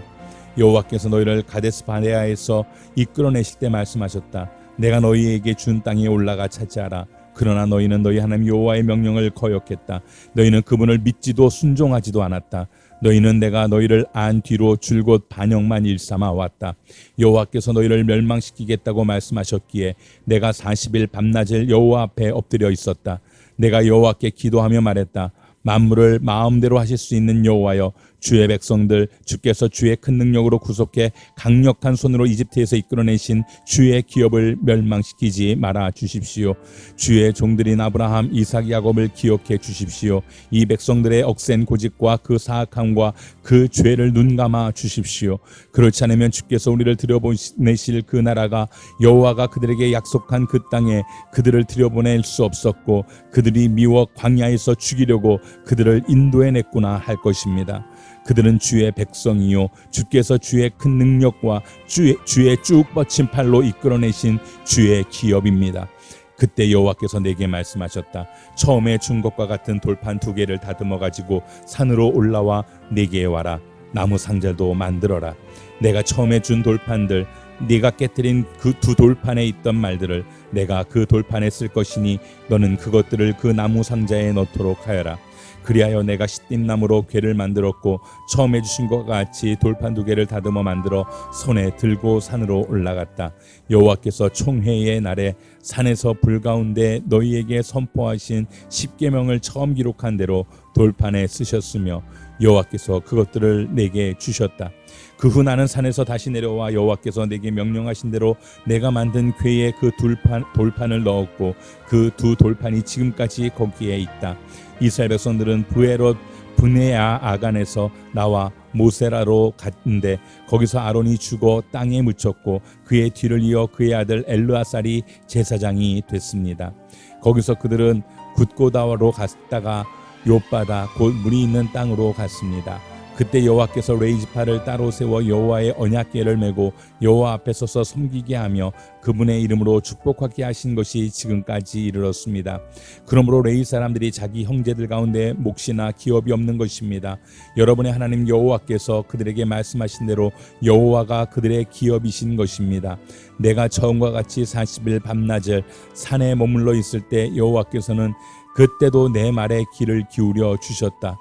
여호와께서 너희를 가데스 바네아에서 이끌어내실 때 말씀하셨다. 내가 너희에게 준 땅에 올라가 차지하라. 그러나 너희는 너희 하나님 여호와의 명령을 거역했다. 너희는 그분을 믿지도 순종하지도 않았다. 너희는 내가 너희를 안 뒤로 줄곧 반역만 일삼아 왔다. 여호와께서 너희를 멸망시키겠다고 말씀하셨기에 내가 40일 밤낮을 여호와 앞에 엎드려 있었다. 내가 여호와께 기도하며 말했다. 만물을 마음대로 하실 수 있는 여호와여, 주의 백성들 주께서 주의 큰 능력으로 구속해 강력한 손으로 이집트에서 이끌어내신 주의 기업을 멸망시키지 말아 주십시오. 주의 종들인 아브라함, 이삭, 야곱을 기억해 주십시오. 이 백성들의 억센 고집과 그 사악함과 그 죄를 눈감아 주십시오. 그렇지 않으면 주께서 우리를 들여보내실 그 나라가 여호와가 그들에게 약속한 그 땅에 그들을 들여보낼 수 없었고 그들이 미워 광야에서 죽이려고 그들을 인도해냈구나 할 것입니다. 그들은 주의 백성이요 주께서 주의 큰 능력과 주의 쭉 뻗친 팔로 이끌어내신 주의 기업입니다. 그때 여호와께서 내게 말씀하셨다. 처음에 준 것과 같은 돌판 2개를 다듬어 가지고 산으로 올라와 내게 와라. 나무 상자도 만들어라. 내가 처음에 준 돌판들, 네가 깨뜨린 그 2 돌판에 있던 말들을 내가 그 돌판에 쓸 것이니 너는 그것들을 그 나무 상자에 넣도록 하여라. 그리하여 내가 시띠나무로 궤를 만들었고 처음에 주신 것과 같이 돌판 2개를 다듬어 만들어 손에 들고 산으로 올라갔다. 여호와께서 총회의 날에 산에서 불 가운데 너희에게 선포하신 10계명을 처음 기록한 대로 돌판에 쓰셨으며 여호와께서 그것들을 내게 주셨다. 그 후 나는 산에서 다시 내려와 여호와께서 내게 명령하신 대로 내가 만든 궤에 그 돌판을 넣었고 그 2 돌판이 지금까지 거기에 있다. 이스라엘 백성들은 브에롯 브네아 아간에서 나와 모세라로 갔는데 거기서 아론이 죽어 땅에 묻혔고 그의 뒤를 이어 그의 아들 엘르아살이 제사장이 됐습니다. 거기서 그들은 굿고다로 갔다가 욥바다 곧 물이 있는 땅으로 갔습니다. 그때 여호와께서 레이지파를 따로 세워 여호와의 언약궤를 메고 여호와 앞에 서서 섬기게 하며 그분의 이름으로 축복하게 하신 것이 지금까지 이르렀습니다. 그러므로 레위 사람들이 자기 형제들 가운데 몫이나 기업이 없는 것입니다. 여러분의 하나님 여호와께서 그들에게 말씀하신 대로 여호와가 그들의 기업이신 것입니다. 내가 처음과 같이 40일 밤낮을 산에 머물러 있을 때 여호와께서는 그때도 내 말에 귀를 기울여 주셨다.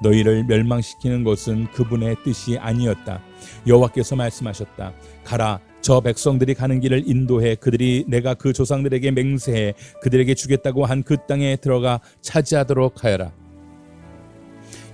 너희를 멸망시키는 것은 그분의 뜻이 아니었다. 여호와께서 말씀하셨다. 가라, 저 백성들이 가는 길을 인도해 그들이 내가 그 조상들에게 맹세해 그들에게 주겠다고 한 그 땅에 들어가 차지하도록 하여라.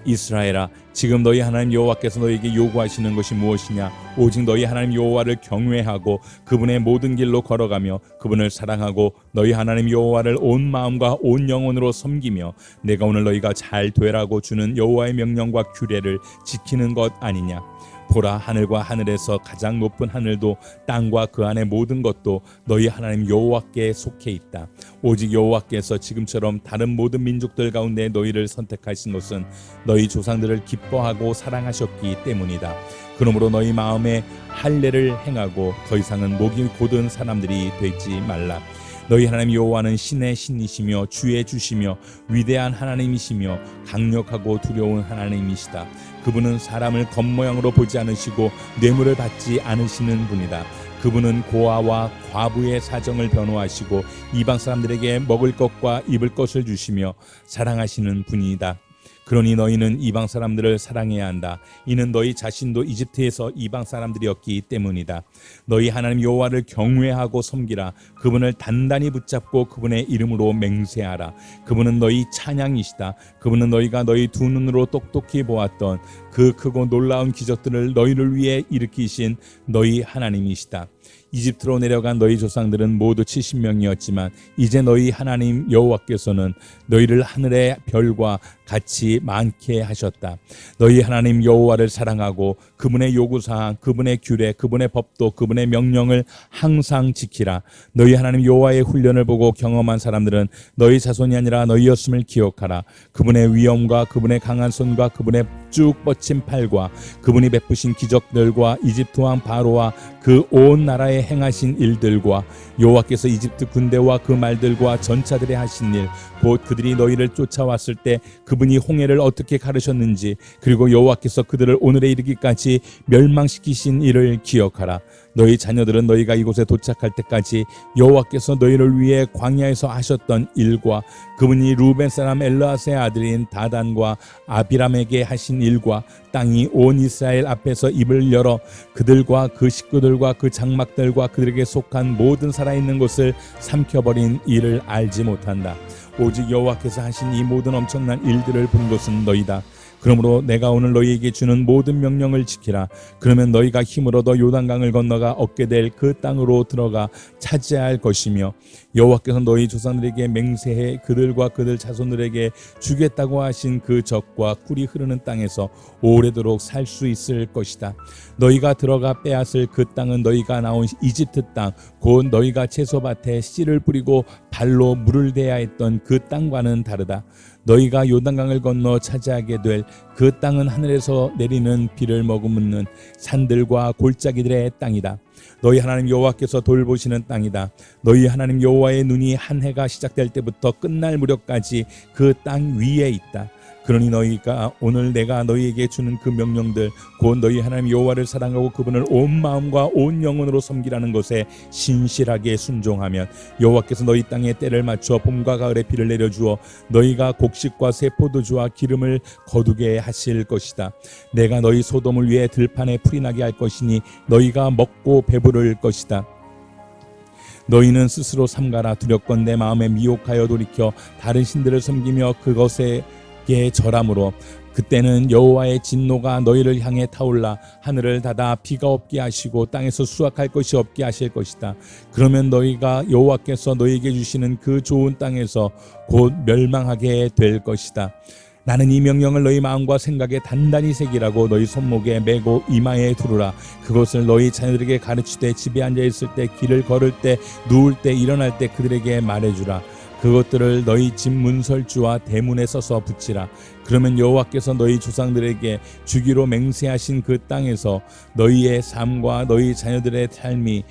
이스라엘아, 지금 너희 하나님 여호와께서 너희에게 요구하시는 것이 무엇이냐? 오직 너희 하나님 여호와를 경외하고 그분의 모든 길로 걸어가며 그분을 사랑하고 너희 하나님 여호와를 온 마음과 온 영혼으로 섬기며 내가 오늘 너희가 잘 되라고 주는 여호와의 명령과 규례를 지키는 것 아니냐? 보라, 하늘과 하늘에서 가장 높은 하늘도 땅과 그 안의 모든 것도 너희 하나님 여호와께 속해 있다. 오직 여호와께서 지금처럼 다른 모든 민족들 가운데 너희를 선택하신 것은 너희 조상들을 기뻐하고 사랑하셨기 때문이다. 그러므로 너희 마음에 할례를 행하고 더 이상은 목이 곧은 사람들이 되지 말라. 너희 하나님 여호와는 신의 신이시며 주의 주시며 위대한 하나님이시며 강력하고 두려운 하나님이시다. 그분은 사람을 겉모양으로 보지 않으시고 뇌물을 받지 않으시는 분이다. 그분은 고아와 과부의 사정을 변호하시고 이방 사람들에게 먹을 것과 입을 것을 주시며 사랑하시는 분이다. 그러니 너희는 이방 사람들을 사랑해야 한다. 이는 너희 자신도 이집트에서 이방 사람들이었기 때문이다. 너희 하나님 여호와를 경외하고 섬기라. 그분을 단단히 붙잡고 그분의 이름으로 맹세하라. 그분은 너희 찬양이시다. 그분은 너희가 너희 두 눈으로 똑똑히 보았던 그 크고 놀라운 기적들을 너희를 위해 일으키신 너희 하나님이시다. 이집트로 내려간 너희 조상들은 모두 70명이었지만 이제 너희 하나님 여호와께서는 너희를 하늘의 별과 같이 많게 하셨다. 너희 하나님 여호와를 사랑하고 그분의 요구사항, 그분의 규례, 그분의 법도, 그분의 명령을 항상 지키라. 너희 하나님 여호와의 훈련을 보고 경험한 사람들은 너희 자손이 아니라 너희였음을 기억하라. 그분의 위엄과 그분의 강한 손과 그분의 쭉 뻗친 팔과 그분이 베푸신 기적들과 이집트 왕 바로와 그 온 나라에 행하신 일들과 여호와께서 이집트 군대와 그 말들과 전차들에 하신 일, 곧 그들이 너희를 쫓아왔을 때 그분이 홍해를 어떻게 가르셨는지, 그리고 여호와께서 그들을 오늘에 이르기까지 멸망시키신 일을 기억하라. 너희 자녀들은 너희가 이곳에 도착할 때까지 여호와께서 너희를 위해 광야에서 하셨던 일과 그분이 루벤 사람 엘르아스의 아들인 다단과 아비람에게 하신 일과 땅이 온 이스라엘 앞에서 입을 열어 그들과 그 식구들과 그 장막들과 그들에게 속한 모든 살아있는 것을 삼켜버린 일을 알지 못한다. 오직 여호와께서 하신 이 모든 엄청난 일들을 본 것은 너희다. 그러므로 내가 오늘 너희에게 주는 모든 명령을 지키라. 그러면 너희가 힘을 얻어 요단강을 건너가 얻게 될 그 땅으로 들어가 차지할 것이며 여호와께서 너희 조상들에게 맹세해 그들과 그들 자손들에게 주겠다고 하신 그 젖과 꿀이 흐르는 땅에서 오래도록 살 수 있을 것이다. 너희가 들어가 빼앗을 그 땅은 너희가 나온 이집트 땅, 곧 너희가 채소밭에 씨를 뿌리고 발로 물을 대야 했던 그 땅과는 다르다. 너희가 요단강을 건너 차지하게 될 그 땅은 하늘에서 내리는 비를 머금는 산들과 골짜기들의 땅이다. 너희 하나님 여호와께서 돌보시는 땅이다. 너희 하나님 여호와의 눈이 한 해가 시작될 때부터 끝날 무렵까지 그 땅 위에 있다. 그러니 너희가 오늘 내가 너희에게 주는 그 명령들, 곧 너희 하나님 여호와를 사랑하고 그분을 온 마음과 온 영혼으로 섬기라는 것에 신실하게 순종하면 여호와께서 너희 땅에 때를 맞춰 봄과 가을에 비를 내려주어 너희가 곡식과 새 포도주와 기름을 거두게 하실 것이다. 내가 너희 소돔을 위해 들판에 풀이 나게 할 것이니 너희가 먹고 배부를 것이다. 너희는 스스로 삼가라. 두렵건 내 마음에 미혹하여 돌이켜 다른 신들을 섬기며 그것에 절함으로 그때는 여호와의 진노가 너희를 향해 타올라 하늘을 닫아 비가 없게 하시고 땅에서 수확할 것이 없게 하실 것이다. 그러면 너희가 여호와께서 너희에게 주시는 그 좋은 땅에서 곧 멸망하게 될 것이다. 나는 이 명령을 너희 마음과 생각에 단단히 새기라고 너희 손목에 메고 이마에 두르라. 그것을 너희 자녀들에게 가르치되 집에 앉아 있을 때, 길을 걸을 때, 누울 때, 일어날 때 그들에게 말해주라. 그것들을 너희 집 문설주와 대문에 써서 붙이라. 그러면 여호와께서 너희 조상들에게 주기로 맹세하신 그 땅에서 너희의 삶과 너희 자녀들의 삶이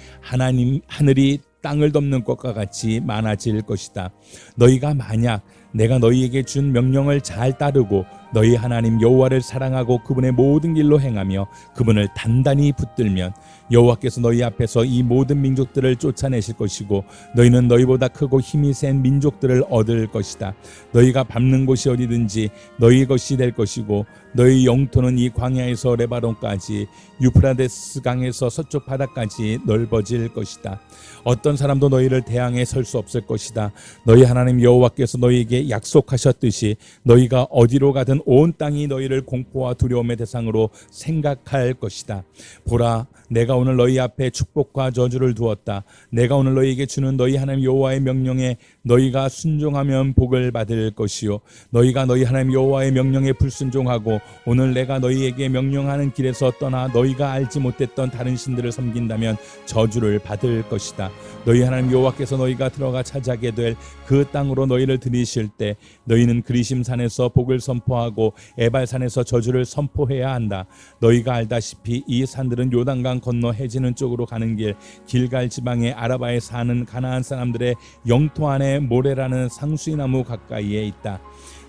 하늘이 땅을 덮는 것과 같이 많아질 것이다. 너희가 만약 내가 너희에게 준 명령을 잘 따르고 너희 하나님 여호와를 사랑하고 그분의 모든 길로 행하며 그분을 단단히 붙들면 여호와께서 너희 앞에서 이 모든 민족들을 쫓아내실 것이고 너희는 너희보다 크고 힘이 센 민족들을 얻을 것이다. 너희가 밟는 곳이 어디든지 너희 것이 될 것이고 너희 영토는 이 광야에서 레바논까지 유프라데스 강에서 서쪽 바다까지 넓어질 것이다. 어떤 사람도 너희를 대항해 설 수 없을 것이다. 너희 하나님 여호와께서 너희에게 약속하셨듯이 너희가 어디로 가든 온 땅이 너희를 공포와 두려움의 대상으로 생각할 것이다. 보라, 내가 오늘 너희 앞에 축복과 저주를 두었다. 내가 오늘 너희에게 주는 너희 하나님 여호와의 명령에 너희가 순종하면 복을 받을 것이요, 너희가 너희 하나님 여호와의 명령에 불순종하고 오늘 내가 너희에게 명령하는 길에서 떠나 너희가 알지 못했던 다른 신들을 섬긴다면 저주를 받을 것이다. 너희 하나님 여호와께서 너희가 들어가 차지하게 될 그 땅으로 너희를 들이실 때 너희는 그리심 산에서 복을 선포하고 에발산에서 저주를 선포해야 한다. 너희가 알다시피 이 산들은 요단강 건너 해지는 쪽으로 가는 길, 길갈 지방의 아라바에 사는 가나안 사람들의 영토 안에 모레라는 상수이 나무 가까이에 있다.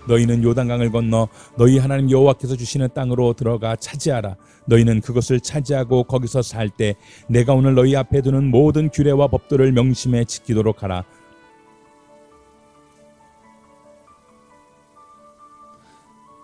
너희는 요단강을 건너 너희 하나님 여호와께서 주시는 땅으로 들어가 차지하라. 너희는 그것을 차지하고 거기서 살 때 내가 오늘 너희 앞에 두는 모든 규례와 법도를 명심해 지키도록 하라.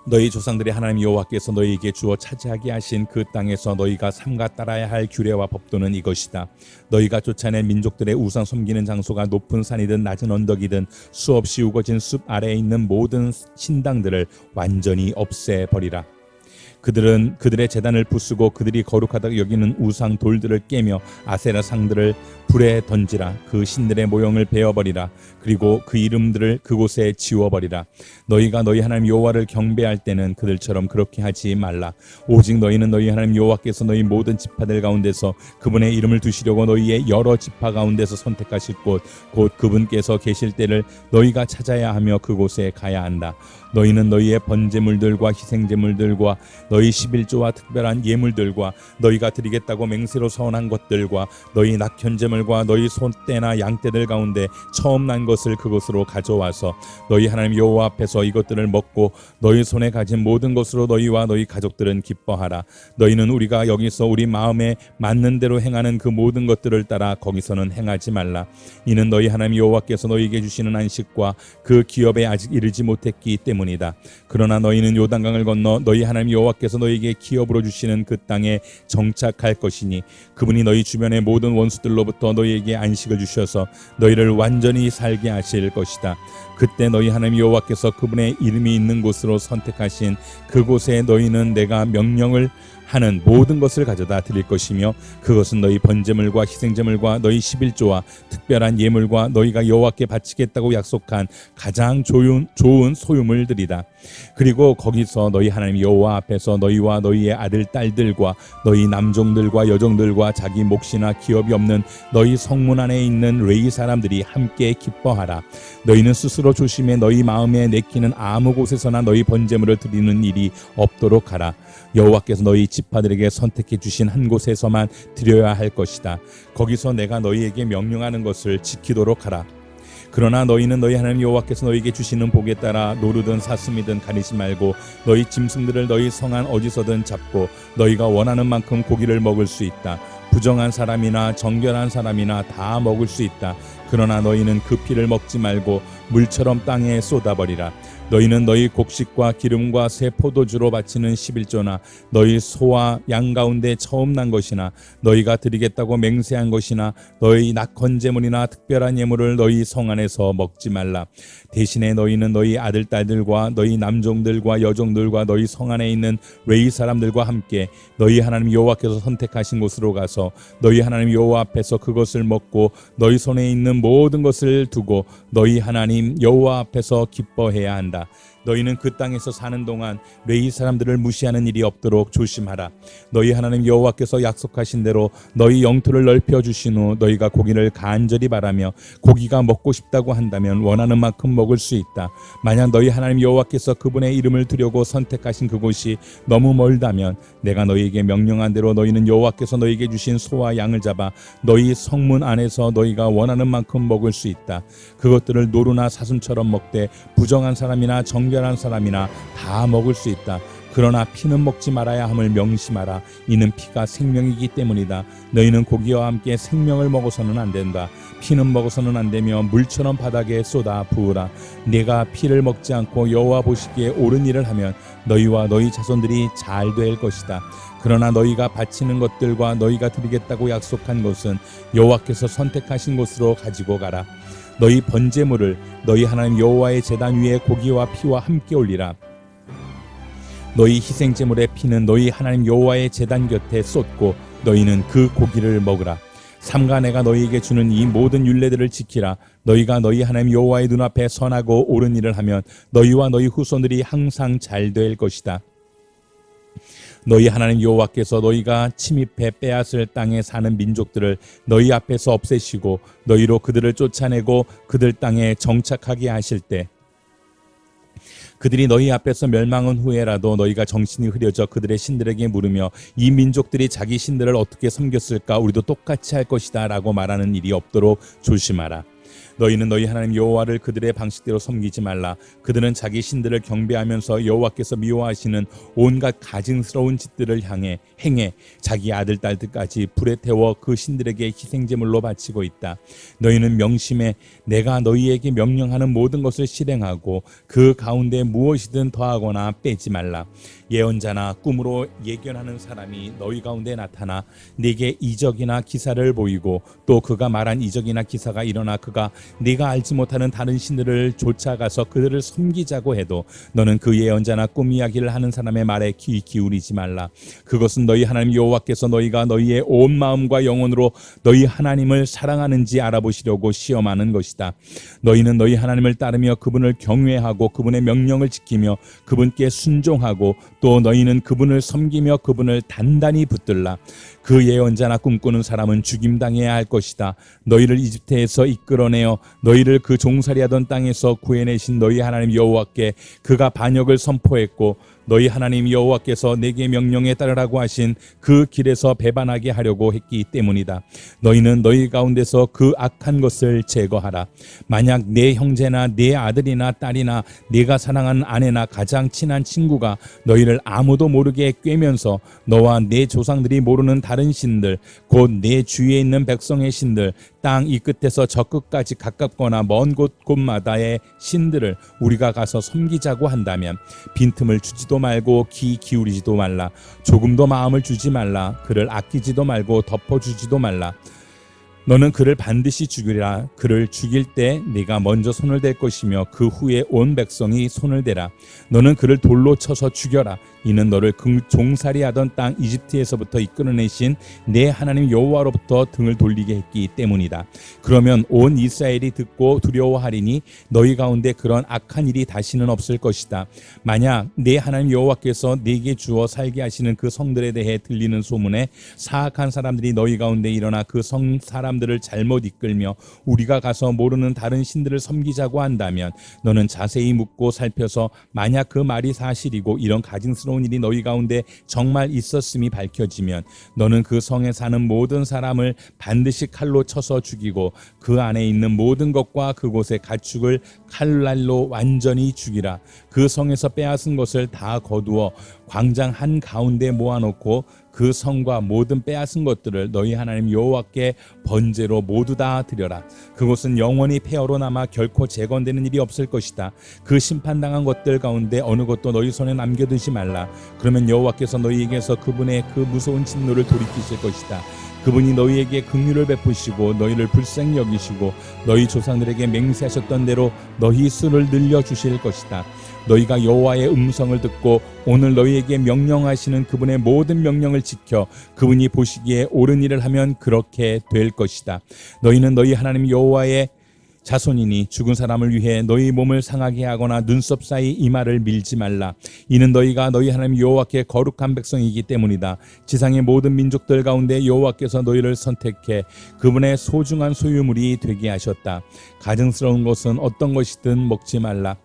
너희 조상들의 하나님 여호와께서 너희에게 주어 차지하게 하신 그 땅에서 너희가 삼가 따라야 할 규례와 법도는 이것이다. 너희가 쫓아낸 민족들의 우상 섬기는 장소가 높은 산이든 낮은 언덕이든 수없이 우거진 숲 아래에 있는 모든 신당들을 완전히 없애버리라. 그들은 그들의 제단을 부수고 그들이 거룩하다고 여기는 우상 돌들을 깨며 아세라 상들을 불에 던지라. 그 신들의 모형을 베어버리라. 그리고 그 이름들을 그곳에 지워버리라. 너희가 너희 하나님 여호와를 경배할 때는 그들처럼 그렇게 하지 말라. 오직 너희는 너희 하나님 여호와께서 너희 모든 지파들 가운데서 그분의 이름을 두시려고 너희의 여러 지파 가운데서 선택하실 곳, 곧 그분께서 계실 때를 너희가 찾아야 하며 그곳에 가야 한다. 너희는 너희의 번제물들과 희생제물들과 너희 11조와 특별한 예물들과 너희가 드리겠다고 맹세로 서원한 것들과 너희 낙현제물과 너희 소떼나 양떼들 가운데 처음 난 것을 그곳으로 가져와서 너희 하나님 여호와 앞에서 이것들을 먹고 너희 손에 가진 모든 것으로 너희와 너희 가족들은 기뻐하라. 너희는 우리가 여기서 우리 마음에 맞는 대로 행하는 그 모든 것들을 따라 거기서는 행하지 말라. 이는 너희 하나님 여호와께서 너희에게 주시는 안식과 그 기업에 아직 이르지 못했기 때문이다. 그러나 너희는 요단강을 건너 너희 하나님 여호와께서 너희에게 기업으로 주시는 그 땅에 정착할 것이니 그분이 너희 주변의 모든 원수들로부터 너희에게 안식을 주셔서 너희를 완전히 살게 하실 것이다. 그때 너희 하나님 여호와께서 그분의 이름이 있는 곳으로 선택하신 그곳에 너희는 내가 명령을 하는 모든 것을 가져다 드릴 것이며 그것은 너희 번제물과 희생제물과 너희 11조와 특별한 예물과 너희가 여호와께 바치겠다고 약속한 가장 좋은 소유물들이다. 그리고 거기서 너희 하나님 여호와 앞에서 너희와 너희의 아들 딸들과 너희 남종들과 여종들과 자기 몫이나 기업이 없는 너희 성문 안에 있는 레위 사람들이 함께 기뻐하라. 너희는 스스로 조심해 너희 마음에 내키는 아무 곳에서나 너희 번제물을 드리는 일이 없도록 하라. 여호와께서 너희 지파들에게 선택해 주신 한 곳에서만 드려야 할 것이다. 거기서 내가 너희에게 명령하는 것을 지키도록 하라. 그러나 너희는 너희 하나님 여호와께서 너희에게 주시는 복에 따라 노루든 사슴이든 가리지 말고 너희 짐승들을 너희 성안 어디서든 잡고 너희가 원하는 만큼 고기를 먹을 수 있다. 부정한 사람이나 정결한 사람이나 다 먹을 수 있다. 그러나 너희는 그 피를 먹지 말고 물처럼 땅에 쏟아버리라. 너희는 너희 곡식과 기름과 새 포도주로 바치는 11조나 너희 소와 양 가운데 처음 난 것이나 너희가 드리겠다고 맹세한 것이나 너희 낙헌제물이나 특별한 예물을 너희 성 안에서 먹지 말라. 대신에 너희는 너희 아들 딸들과 너희 남종들과 여종들과 너희 성 안에 있는 레위 사람들과 함께 너희 하나님 여호와께서 선택하신 곳으로 가서 너희 하나님 여호와 앞에서 그것을 먹고 너희 손에 있는 모든 것을 두고 너희 하나님 여호와 앞에서 기뻐해야 한다. 너희는 그 땅에서 사는 동안 레위 사람들을 무시하는 일이 없도록 조심하라. 너희 하나님 여호와께서 약속하신 대로 너희 영토를 넓혀 주신 후 너희가 고기를 간절히 바라며 고기가 먹고 싶다고 한다면 원하는 만큼 먹을 수 있다. 만약 너희 하나님 여호와께서 그분의 이름을 두려고 선택하신 그곳이 너무 멀다면 내가 너희에게 명령한 대로 너희는 여호와께서 너희에게 주신 소와 양을 잡아 너희 성문 안에서 너희가 원하는 만큼 먹을 수 있다. 그것들을 노루나 사슴처럼 먹되 부정한 사람이나 정결한 사람이나 다 먹을 수 있다. 그러나 피는 먹지 말아야 함을 명심하라. 이는 피가 생명이기 때문이다. 너희는 고기와 함께 생명을 먹어서는 안 된다. 피는 먹어서는 안 되며 물처럼 바닥에 쏟아 부으라. 내가 피를 먹지 않고 여호와 보시기에 옳은 일을 하면 너희와 너희 자손들이 잘 될 것이다. 그러나 너희가 바치는 것들과 너희가 드리겠다고 약속한 것은 여호와께서 선택하신 곳으로 가지고 가라. 너희 번제물을 너희 하나님 여호와의 제단 위에 고기와 피와 함께 올리라. 너희 희생제물의 피는 너희 하나님 여호와의 제단 곁에 쏟고 너희는 그 고기를 먹으라. 삼가 내가 너희에게 주는 이 모든 율례들을 지키라. 너희가 너희 하나님 여호와의 눈앞에 선하고 옳은 일을 하면 너희와 너희 후손들이 항상 잘 될 것이다. 너희 하나님 여호와께서 너희가 침입해 빼앗을 땅에 사는 민족들을 너희 앞에서 없애시고 너희로 그들을 쫓아내고 그들 땅에 정착하게 하실 때 그들이 너희 앞에서 멸망한 후에라도 너희가 정신이 흐려져 그들의 신들에게 물으며 이 민족들이 자기 신들을 어떻게 섬겼을까 우리도 똑같이 할 것이다 라고 말하는 일이 없도록 조심하라. 너희는 너희 하나님 여호와를 그들의 방식대로 섬기지 말라. 그들은 자기 신들을 경배하면서 여호와께서 미워하시는 온갖 가증스러운 짓들을 행해 자기 아들 딸들까지 불에 태워 그 신들에게 희생제물로 바치고 있다. 너희는 명심해 내가 너희에게 명령하는 모든 것을 실행하고 그 가운데 무엇이든 더하거나 빼지 말라. 예언자나 꿈으로 예견하는 사람이 너희 가운데 나타나 네게 이적이나 기사를 보이고 또 그가 말한 이적이나 기사가 일어나 그가 네가 알지 못하는 다른 신들을 쫓아가서 그들을 섬기자고 해도 너는 그 예언자나 꿈 이야기를 하는 사람의 말에 귀 기울이지 말라. 그것은 너희 하나님 여호와께서 너희가 너희의 온 마음과 영혼으로 너희 하나님을 사랑하는지 알아보시려고 시험하는 것이다. 너희는 너희 하나님을 따르며 그분을 경외하고 그분의 명령을 지키며 그분께 순종하고 또 너희는 그분을 섬기며 그분을 단단히 붙들라. 그 예언자나 꿈꾸는 사람은 죽임당해야 할 것이다. 너희를 이집트에서 이끌어내어 너희를 그 종살이하던 땅에서 구해내신 너희 하나님 여호와께 그가 반역을 선포했고 너희 하나님 여호와께서 내게 명령에 따르라고 하신 그 길에서 배반하게 하려고 했기 때문이다. 너희는 너희 가운데서 그 악한 것을 제거하라. 만약 내 형제나 내 아들이나 딸이나 네가 사랑하는 아내나 가장 친한 친구가 너희를 아무도 모르게 꿰면서 너와 내 조상들이 모르는 다른 신들 곧 내 주위에 있는 백성의 신들 땅 이 끝에서 저 끝까지 가깝거나 먼 곳마다의 신들을 우리가 가서 섬기자고 한다면 빈틈을 주지도 말고 귀 기울이지도 말라. 조금도 마음을 주지 말라. 그를 아끼지도 말고 덮어주지도 말라. 너는 그를 반드시 죽이라. 그를 죽일 때 네가 먼저 손을 댈 것이며 그 후에 온 백성이 손을 대라. 너는 그를 돌로 쳐서 죽여라. 이는 너를 종살이하던 땅 이집트에서부터 이끌어내신 내 하나님 여호와로부터 등을 돌리게 했기 때문이다. 그러면 온 이스라엘이 듣고 두려워하리니 너희 가운데 그런 악한 일이 다시는 없을 것이다. 만약 내 하나님 여호와께서 네게 주어 살게 하시는 그 성들에 대해 들리는 소문에 사악한 사람들이 너희 가운데 일어나 그 성 사람들을 잘못 이끌며 우리가 가서 모르는 다른 신들을 섬기자고 한다면 너는 자세히 묻고 살펴서 만약 그 말이 사실이고 이런 가증스러운 일이 너희 가운데 정말 있었음이 밝혀지면 너는 그 성에 사는 모든 사람을 반드시 칼로 쳐서 죽이고 그 안에 있는 모든 것과 그곳의 가축을 칼날로 완전히 죽이라. 그 성에서 빼앗은 것을 다 거두어 광장 한 가운데 모아놓고 그 성과 모든 빼앗은 것들을 너희 하나님 여호와께 번제로 모두 다 드려라. 그곳은 영원히 폐허로 남아 결코 재건되는 일이 없을 것이다. 그 심판당한 것들 가운데 어느 것도 너희 손에 남겨두지 말라. 그러면 여호와께서 너희에게서 그분의 그 무서운 진노를 돌이키실 것이다. 그분이 너희에게 긍휼을 베푸시고 너희를 불쌍히 여기시고 너희 조상들에게 맹세하셨던 대로 너희 수를 늘려 주실 것이다. 너희가 여호와의 음성을 듣고 오늘 너희에게 명령하시는 그분의 모든 명령을 지켜 그분이 보시기에 옳은 일을 하면 그렇게 될 것이다. 너희는 너희 하나님 여호와의 자손이니 죽은 사람을 위해 너희 몸을 상하게 하거나 눈썹 사이 이마를 밀지 말라. 이는 너희가 너희 하나님 여호와께 거룩한 백성이기 때문이다. 지상의 모든 민족들 가운데 여호와께서 너희를 선택해 그분의 소중한 소유물이 되게 하셨다. 가증스러운 것은 어떤 것이든 먹지 말라.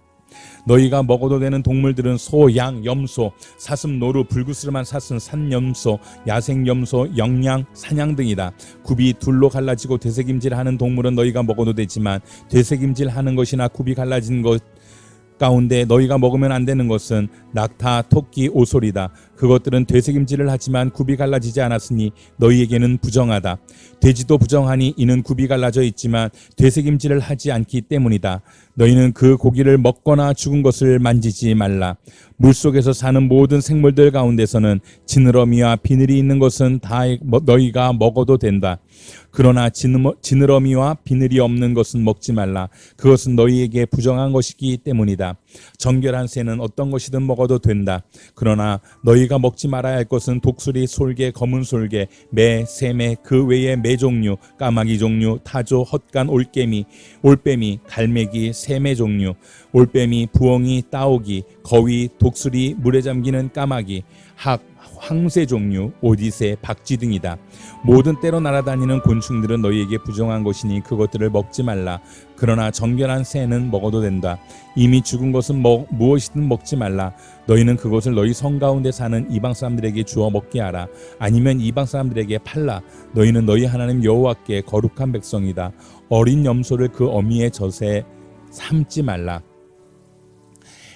너희가 먹어도 되는 동물들은 소, 양, 염소, 사슴, 노루, 불구스름한 사슴, 산염소, 야생염소, 영양, 사냥 등이다. 굽이 둘로 갈라지고 되새김질하는 동물은 너희가 먹어도 되지만 되새김질하는 것이나 굽이 갈라진 것 가운데 너희가 먹으면 안 되는 것은 낙타, 토끼, 오솔이다. 그것들은 되새김질을 하지만 굽이 갈라지지 않았으니 너희에게는 부정하다. 돼지도 부정하니 이는 굽이 갈라져 있지만 되새김질을 하지 않기 때문이다. 너희는 그 고기를 먹거나 죽은 것을 만지지 말라. 물속에서 사는 모든 생물들 가운데서는 지느러미와 비늘이 있는 것은 다 너희가 먹어도 된다. 그러나 지느러미와 비늘이 없는 것은 먹지 말라. 그것은 너희에게 부정한 것이기 때문이다. 정결한 새는 어떤 것이든 먹어도 된다. 그러나 너희가 먹지 말아야 할 것은 독수리, 솔개, 검은 솔개, 매, 새매, 그 외의 매 종류, 까마귀 종류, 타조, 헛간, 올빼미, 갈매기, 새매 종류, 올빼미, 부엉이, 따오기, 거위, 독수리, 물에 잠기는 까마귀, 황새 종류, 오디새, 박쥐 등이다. 모든 때로 날아다니는 곤충들은 너희에게 부정한 것이니 그것들을 먹지 말라. 그러나 정결한 새는 먹어도 된다. 이미 죽은 것은 무엇이든 먹지 말라. 너희는 그것을 너희 성 가운데 사는 이방 사람들에게 주어 먹게 하라. 아니면 이방 사람들에게 팔라. 너희는 너희 하나님 여호와께 거룩한 백성이다. 어린 염소를 그 어미의 젖에 삼지 말라.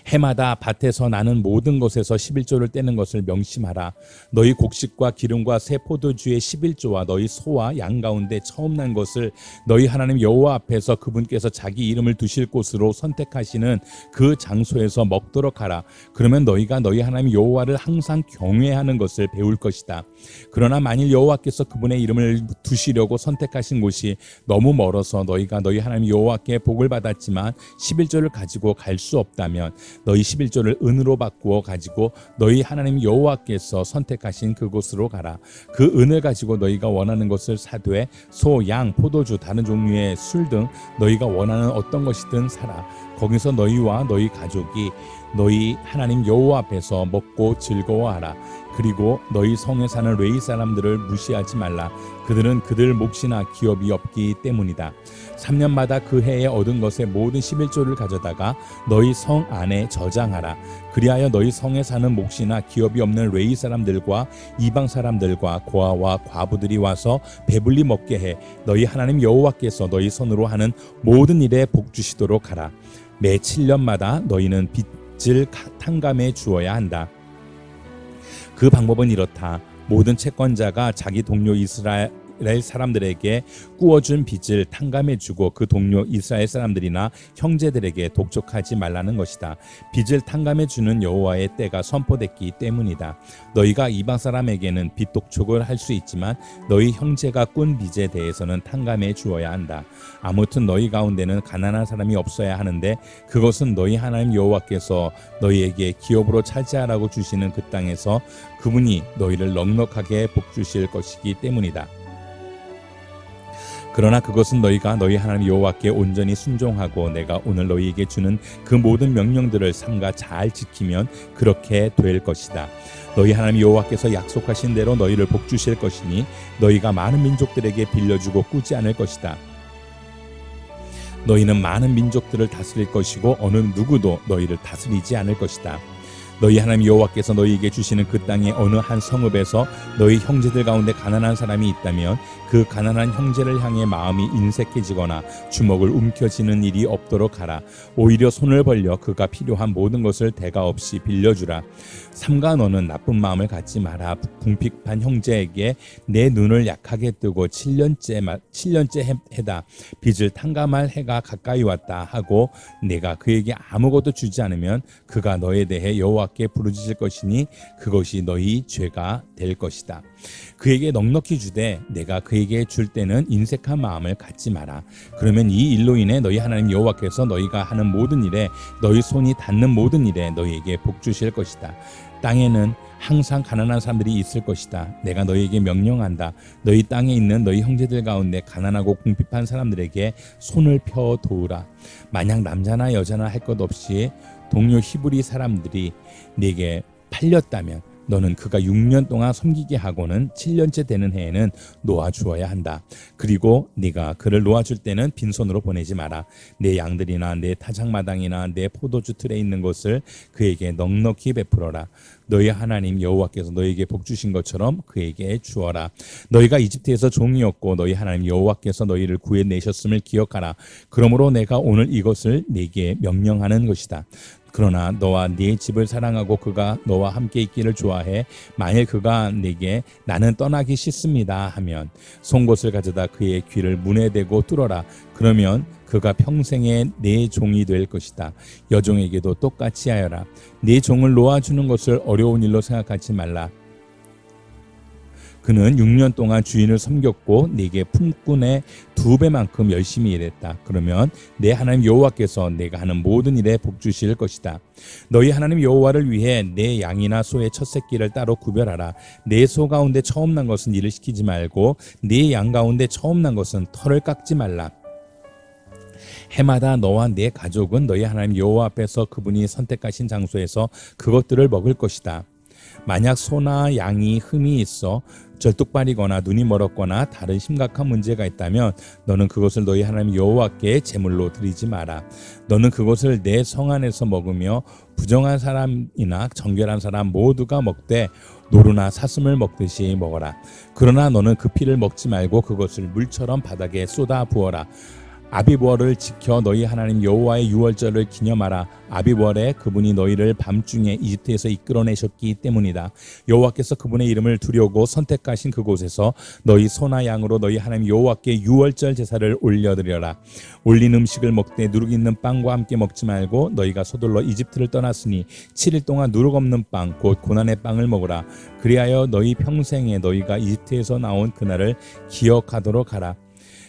해마다 밭에서 나는 모든 것에서 11조를 떼는 것을 명심하라. 너희 곡식과 기름과 새 포도주의 11조와 너희 소와 양 가운데 처음 난 것을 너희 하나님 여호와 앞에서 그분께서 자기 이름을 두실 곳으로 선택하시는 그 장소에서 먹도록 하라. 그러면 너희가 너희 하나님 여호와를 항상 경외하는 것을 배울 것이다. 그러나 만일 여호와께서 그분의 이름을 두시려고 선택하신 곳이 너무 멀어서 너희가 너희 하나님 여호와께 복을 받았지만 11조를 가지고 갈 수 없다면 너희 11조를 은으로 바꾸어 가지고 너희 하나님 여호와께서 선택하신 그곳으로 가라. 그 은을 가지고 너희가 원하는 것을 사되 소, 양, 포도주, 다른 종류의 술 등 너희가 원하는 어떤 것이든 사라. 거기서 너희와 너희 가족이 너희 하나님 여호와 앞에서 먹고 즐거워하라. 그리고 너희 성에 사는 레위 사람들을 무시하지 말라. 그들은 그들 몫이나 기업이 없기 때문이다. 3년마다 그 해에 얻은 것의 모든 11조를 가져다가 너희 성 안에 저장하라. 그리하여 너희 성에 사는 몫이나 기업이 없는 레위 사람들과 이방 사람들과 고아와 과부들이 와서 배불리 먹게 해 너희 하나님 여호와께서 너희 손으로 하는 모든 일에 복 주시도록 하라. 매 7년마다 너희는 빚을 탕감해 주어야 한다. 그 방법은 이렇다. 모든 채권자가 자기 동료 이스라엘 사람들에게 꾸어준 빚을 탕감해주고 그 동료 이스라엘 사람들이나 형제들에게 독촉하지 말라는 것이다. 빚을 탕감해주는 여호와의 때가 선포됐기 때문이다. 너희가 이방 사람에게는 빚 독촉을 할 수 있지만 너희 형제가 꾼 빚에 대해서는 탕감해 주어야 한다. 아무튼 너희 가운데는 가난한 사람이 없어야 하는데 그것은 너희 하나님 여호와께서 너희에게 기업으로 차지하라고 주시는 그 땅에서 그분이 너희를 넉넉하게 복주실 것이기 때문이다. 그러나 그것은 너희가 너희 하나님 여호와께 온전히 순종하고 내가 오늘 너희에게 주는 그 모든 명령들을 삼가 잘 지키면 그렇게 될 것이다. 너희 하나님 여호와께서 약속하신 대로 너희를 복주실 것이니 너희가 많은 민족들에게 빌려주고 꾸지 않을 것이다. 너희는 많은 민족들을 다스릴 것이고 어느 누구도 너희를 다스리지 않을 것이다. 너희 하나님 여호와께서 너희에게 주시는 그 땅의 어느 한 성읍에서 너희 형제들 가운데 가난한 사람이 있다면 그 가난한 형제를 향해 마음이 인색해지거나 주먹을 움켜쥐는 일이 없도록 하라. 오히려 손을 벌려 그가 필요한 모든 것을 대가 없이 빌려주라. 삼가 너는 나쁜 마음을 갖지 마라. 궁핍한 형제에게 내 눈을 약하게 뜨고 7년째 해다. 빚을 탕감할 해가 가까이 왔다 하고 내가 그에게 아무것도 주지 않으면 그가 너에 대해 여호와 여호와께 부르짖을 것이니 그것이 너희 죄가 될 것이다. 그에게 넉넉히 주되 내가 그에게 줄 때는 인색한 마음을 갖지 마라. 그러면 이 일로 인해 너희 하나님 여호와께서 너희가 하는 모든 일에 너희 손이 닿는 모든 일에 너희에게 복 주실 것이다. 땅에는 항상 가난한 사람들이 있을 것이다. 내가 너희에게 명령한다. 너희 땅에 있는 너희 형제들 가운데 가난하고 궁핍한 사람들에게 손을 펴 도우라. 만약 남자나 여자나 할 것 없이 동료 히브리 사람들이 네게 팔렸다면 너는 그가 6년 동안 섬기게 하고는 7년째 되는 해에는 놓아주어야 한다. 그리고 네가 그를 놓아줄 때는 빈손으로 보내지 마라. 내 양들이나 내 타작마당이나 내 포도주 틀에 있는 것을 그에게 넉넉히 베풀어라. 너희 하나님 여호와께서 너희에게 복 주신 것처럼 그에게 주어라. 너희가 이집트에서 종이었고 너희 하나님 여호와께서 너희를 구해내셨음을 기억하라. 그러므로 내가 오늘 이것을 네게 명령하는 것이다. 그러나 너와 네 집을 사랑하고 그가 너와 함께 있기를 좋아해 만일 그가 네게 나는 떠나기 싫습니다 하면 송곳을 가져다 그의 귀를 문에 대고 뚫어라. 그러면 그가 평생에 네 종이 될 것이다. 여종에게도 똑같이 하여라. 네 종을 놓아주는 것을 어려운 일로 생각하지 말라. 그는 6년 동안 주인을 섬겼고 네게 품꾼의 2배만큼 열심히 일했다. 그러면 내 하나님 여호와께서 내가 하는 모든 일에 복 주실 것이다. 너희 하나님 여호와를 위해 내 양이나 소의 첫 새끼를 따로 구별하라. 내 소 가운데 처음 난 것은 일을 시키지 말고 내 양 가운데 처음 난 것은 털을 깎지 말라. 해마다 너와 네 가족은 너희 하나님 여호와 앞에서 그분이 선택하신 장소에서 그것들을 먹을 것이다. 만약 소나 양이 흠이 있어 절뚝발이거나 눈이 멀었거나 다른 심각한 문제가 있다면 너는 그것을 너희 하나님 여호와께 제물로 드리지 마라. 너는 그것을 내 성 안에서 먹으며 부정한 사람이나 정결한 사람 모두가 먹되 노루나 사슴을 먹듯이 먹어라. 그러나 너는 그 피를 먹지 말고 그것을 물처럼 바닥에 쏟아 부어라. 아비월을 지켜 너희 하나님 여호와의 유월절을 기념하라. 아비월에 그분이 너희를 밤중에 이집트에서 이끌어내셨기 때문이다. 여호와께서 그분의 이름을 두려고 선택하신 그곳에서 너희 소나 양으로 너희 하나님 여호와께 유월절 제사를 올려드려라. 올린 음식을 먹되 누룩 있는 빵과 함께 먹지 말고 너희가 서둘러 이집트를 떠났으니 7일 동안 누룩 없는 빵 곧 고난의 빵을 먹으라. 그리하여 너희 평생에 너희가 이집트에서 나온 그날을 기억하도록 하라.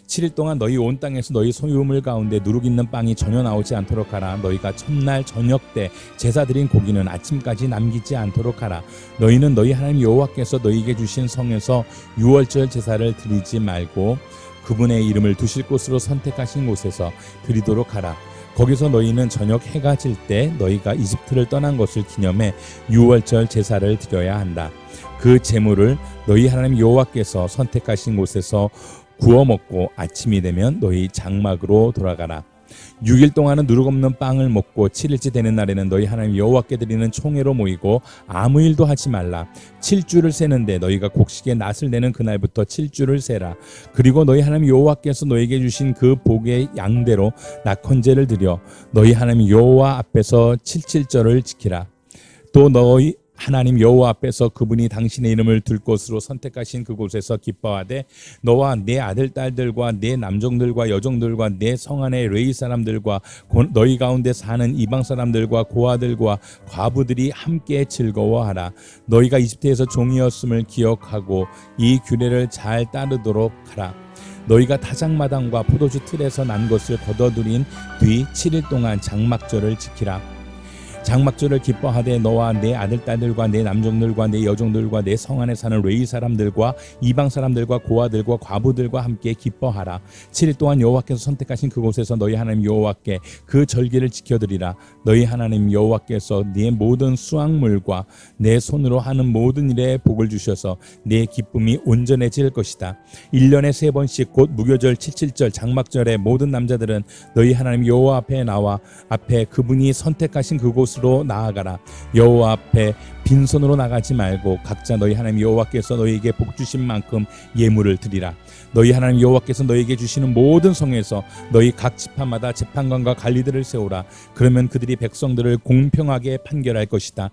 7일 동안 너희 온 땅에서 너희 소유물 가운데 누룩 있는 빵이 전혀 나오지 않도록 하라. 너희가 첫날 저녁 때 제사 드린 고기는 아침까지 남기지 않도록 하라. 너희는 너희 하나님 여호와께서 너희에게 주신 성에서 유월절 제사를 드리지 말고 그분의 이름을 두실 곳으로 선택하신 곳에서 드리도록 하라. 거기서 너희는 저녁 해가 질 때 너희가 이집트를 떠난 것을 기념해 유월절 제사를 드려야 한다. 그 제물을 너희 하나님 여호와께서 선택하신 곳에서 구워 먹고 아침이 되면 너희 장막으로 돌아가라. 6일 동안은 누룩 없는 빵을 먹고 7일째 되는 날에는 너희 하나님 여호와께 드리는 총회로 모이고 아무 일도 하지 말라. 7주를 세는데 너희가 곡식의 낫을 내는 그날부터 7주를 세라. 그리고 너희 하나님 여호와께서 너희에게 주신 그 복의 양대로 낙헌제를 드려 너희 하나님 여호와 앞에서 7.7절을 지키라. 또 너희 하나님 여호와 앞에서 그분이 당신의 이름을 둘 곳으로 선택하신 그곳에서 기뻐하되 너와 네 아들 딸들과 네 남종들과 여종들과 네 성 안의 레위 사람들과 너희 가운데 사는 이방 사람들과 고아들과 과부들이 함께 즐거워하라. 너희가 이집트에서 종이었음을 기억하고 이 규례를 잘 따르도록 하라. 너희가 타작마당과 포도주 틀에서 난 것을 거둬들인 뒤 7일 동안 장막절을 지키라. 장막절을 기뻐하되 너와 내 아들 딸들과 내 남종들과 내 여종들과 내 성 안에 사는 레위 사람들과 이방 사람들과 고아들과 과부들과 함께 기뻐하라. 7일 동안 여호와께서 선택하신 그곳에서 너희 하나님 여호와께 그 절기를 지켜드리라. 너희 하나님 여호와께서 네 모든 수확물과 내 손으로 하는 모든 일에 복을 주셔서 내 기쁨이 온전해질 것이다. 1년에 3번씩 곧 무교절 7.7절 장막절에 모든 남자들은 너희 하나님 여호와 앞에 나와 앞에 그분이 선택하신 그곳으로 나아가라. 여호와 앞에 빈손으로 나가지 말고 각자 너희 하나님 여호와께서 너희에게 복 주신 만큼 예물을 드리라. 너희 하나님 여호와께서 너희에게 주시는 모든 성에서 너희 각 지파마다 재판관과 관리들을 세우라. 그러면 그들이 백성들을 공평하게 판결할 것이다.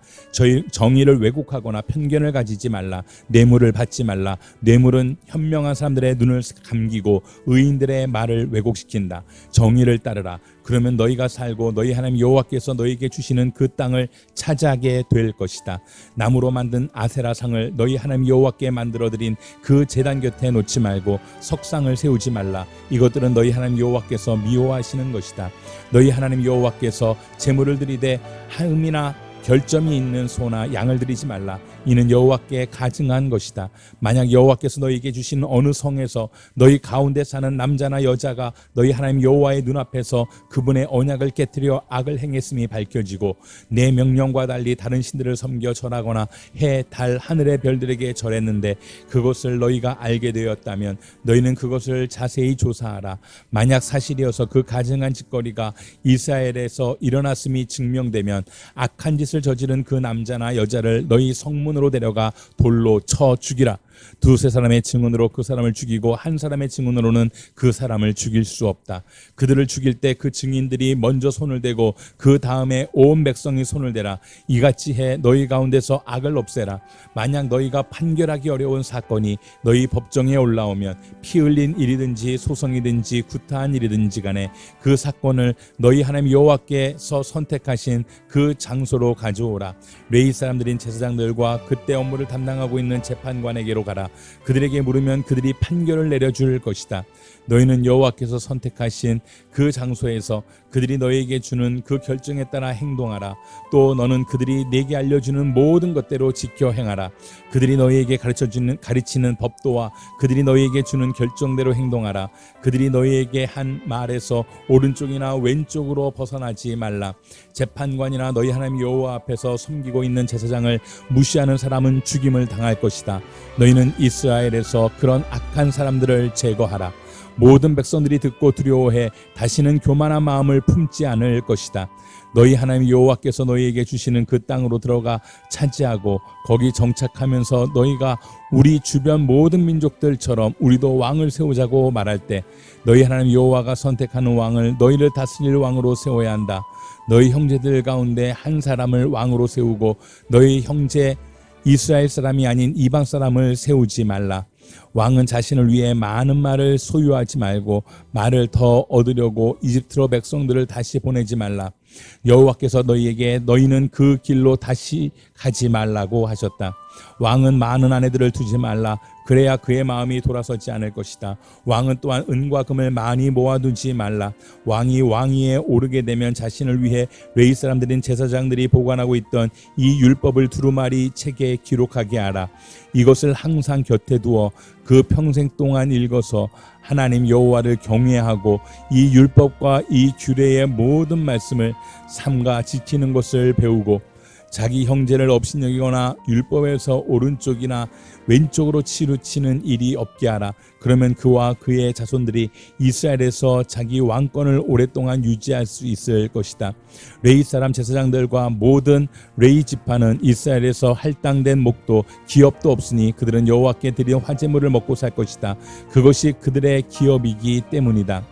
정의를 왜곡하거나 편견을 가지지 말라. 뇌물을 받지 말라. 뇌물은 현명한 사람들의 눈을 감기고 의인들의 말을 왜곡시킨다. 정의를 따르라. 그러면 너희가 살고 너희 하나님 여호와께서 너희에게 주시는 그 땅을 차지하게 될 것이다. 나무로 만든 아세라상을 너희 하나님 여호와께 만들어드린 그 제단 곁에 놓지 말고 석상을 세우지 말라. 이것들은 너희 하나님 여호와께서 미워하시는 것이다. 너희 하나님 여호와께서 제물을 드리되 하음이나 결점이 있는 소나 양을 드리지 말라. 이는 여호와께 가증한 것이다. 만약 여호와께서 너희에게 주신 어느 성에서 너희 가운데 사는 남자나 여자가 너희 하나님 여호와의 눈앞에서 그분의 언약을 깨뜨려 악을 행했음이 밝혀지고 내 명령과 달리 다른 신들을 섬겨 절하거나 해, 달, 하늘의 별들에게 절했는데 그것을 너희가 알게 되었다면 너희는 그것을 자세히 조사하라. 만약 사실이어서 그 가증한 짓거리가 이스라엘에서 일어났음이 증명되면 악한 짓을 저지른 그 남자나 여자를 너희 성문으로 데려가 돌로 쳐 죽이라. 두세 사람의 증언으로 그 사람을 죽이고 한 사람의 증언으로는 그 사람을 죽일 수 없다. 그들을 죽일 때 그 증인들이 먼저 손을 대고 그 다음에 온 백성이 손을 대라. 이같이 해 너희 가운데서 악을 없애라. 만약 너희가 판결하기 어려운 사건이 너희 법정에 올라오면 피 흘린 일이든지 소송이든지 구타한 일이든지 간에 그 사건을 너희 하나님 여호와께서 선택하신 그 장소로 가져오라. 레위 사람들인 제사장들과 그때 업무를 담당하고 있는 재판관에게로 가라. 그들에게 물으면 그들이 판결을 내려줄 것이다. 너희는 여호와께서 선택하신 그 장소에서 그들이 너희에게 주는 그 결정에 따라 행동하라. 또 너는 그들이 내게 알려주는 모든 것대로 지켜 행하라. 그들이 너희에게 가르치는 법도와 그들이 너희에게 주는 결정대로 행동하라. 그들이 너희에게 한 말에서 오른쪽이나 왼쪽으로 벗어나지 말라. 재판관이나 너희 하나님 여호와 앞에서 섬기고 있는 제사장을 무시하는 사람은 죽임을 당할 것이다. 너희는 이스라엘에서 그런 악한 사람들을 제거하라. 모든 백성들이 듣고 두려워해 다시는 교만한 마음을 품지 않을 것이다. 너희 하나님 여호와께서 너희에게 주시는 그 땅으로 들어가 차지하고 거기 정착하면서 너희가 우리 주변 모든 민족들처럼 우리도 왕을 세우자고 말할 때 너희 하나님 여호와가 선택하는 왕을 너희를 다스릴 왕으로 세워야 한다. 너희 형제들 가운데 한 사람을 왕으로 세우고 너희 형제 이스라엘 사람이 아닌 이방 사람을 세우지 말라. 왕은 자신을 위해 많은 말을 소유하지 말고 말을 더 얻으려고 이집트로 백성들을 다시 보내지 말라. 여호와께서 너희에게 너희는 그 길로 다시 가지 말라고 하셨다. 왕은 많은 아내들을 두지 말라. 그래야 그의 마음이 돌아서지 않을 것이다. 왕은 또한 은과 금을 많이 모아두지 말라. 왕이 왕위에 오르게 되면 자신을 위해 레위 사람들인 제사장들이 보관하고 있던 이 율법을 두루마리 책에 기록하게 하라. 이것을 항상 곁에 두어 그 평생 동안 읽어서 하나님 여호와를 경외하고 이 율법과 이 규례의 모든 말씀을 삼가 지키는 것을 배우고 자기 형제를 업신여기거나 율법에서 오른쪽이나 왼쪽으로 치루치는 일이 없게 하라. 그러면 그와 그의 자손들이 이스라엘에서 자기 왕권을 오랫동안 유지할 수 있을 것이다. 레위 사람 제사장들과 모든 레위 지파는 이스라엘에서 할당된 목도 기업도 없으니 그들은 여호와께 드린 화제물을 먹고 살 것이다. 그것이 그들의 기업이기 때문이다.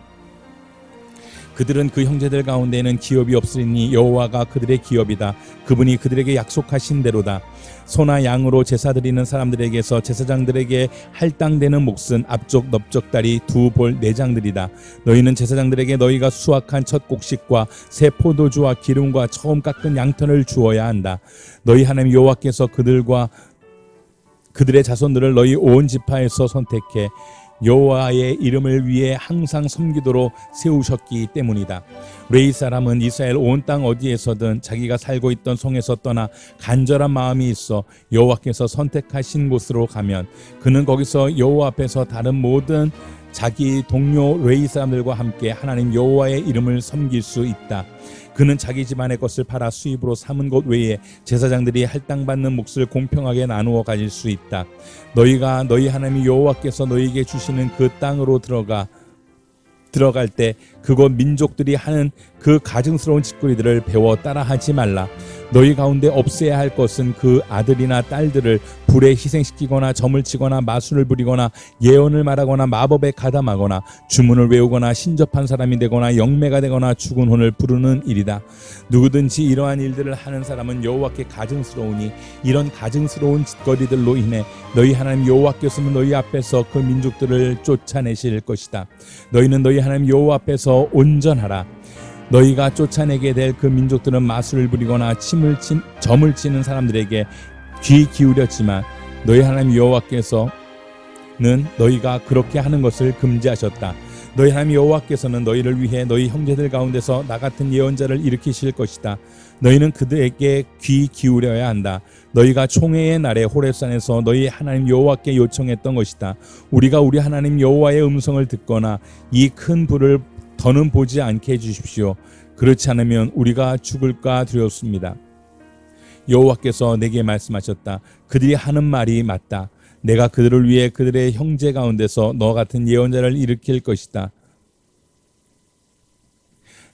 그들은 그 형제들 가운데에는 기업이 없으니 여호와가 그들의 기업이다. 그분이 그들에게 약속하신 대로다. 소나 양으로 제사 드리는 사람들에게서 제사장들에게 할당되는 몫은 앞쪽 넓적다리 두 볼 내장들이다. 너희는 제사장들에게 너희가 수확한 첫 곡식과 새 포도주와 기름과 처음 깎은 양털을 주어야 한다. 너희 하나님 여호와께서 그들의 자손들을 너희 온 지파에서 선택해 여호와의 이름을 위해 항상 섬기도록 세우셨기 때문이다. 레위 사람은 이스라엘 온 땅 어디에서든 자기가 살고 있던 성에서 떠나 간절한 마음이 있어 여호와께서 선택하신 곳으로 가면 그는 거기서 여호와 앞에서 다른 모든 자기 동료 레위 사람들과 함께 하나님 여호와의 이름을 섬길 수 있다. 그는 자기 집안의 것을 팔아 수입으로 삼은 것 외에 제사장들이 할당받는 몫을 공평하게 나누어 가질 수 있다. 너희가 너희 하나님 여호와께서 너희에게 주시는 그 땅으로 들어갈 때 그곳 민족들이 하는 그 가증스러운 짓거리들을 배워 따라하지 말라. 너희 가운데 없애야 할 것은 그 아들이나 딸들을 불에 희생시키거나 점을 치거나 마술을 부리거나 예언을 말하거나 마법에 가담하거나 주문을 외우거나 신접한 사람이 되거나 영매가 되거나 죽은 혼을 부르는 일이다. 누구든지 이러한 일들을 하는 사람은 여호와께 가증스러우니 이런 가증스러운 짓거리들로 인해 너희 하나님 여호와께서는 너희 앞에서 그 민족들을 쫓아내실 것이다. 너희는 너희 하나님 여호와 앞에서 온전하라. 너희가 쫓아내게 될 그 민족들은 마술을 부리거나 점을 치는 사람들에게 귀 기울였지만 너희 하나님 여호와께서는 너희가 그렇게 하는 것을 금지하셨다. 너희 하나님 여호와께서는 너희를 위해 너희 형제들 가운데서 나 같은 예언자를 일으키실 것이다. 너희는 그들에게 귀 기울여야 한다. 너희가 총회의 날에 호렙산에서 너희 하나님 여호와께 요청했던 것이다. 우리가 우리 하나님 여호와의 음성을 듣거나 이 큰 불을 더는 보지 않게 해주십시오. 그렇지 않으면 우리가 죽을까 두렵습니다. 여호와께서 내게 말씀하셨다. 그들이 하는 말이 맞다. 내가 그들을 위해 그들의 형제 가운데서 너 같은 예언자를 일으킬 것이다.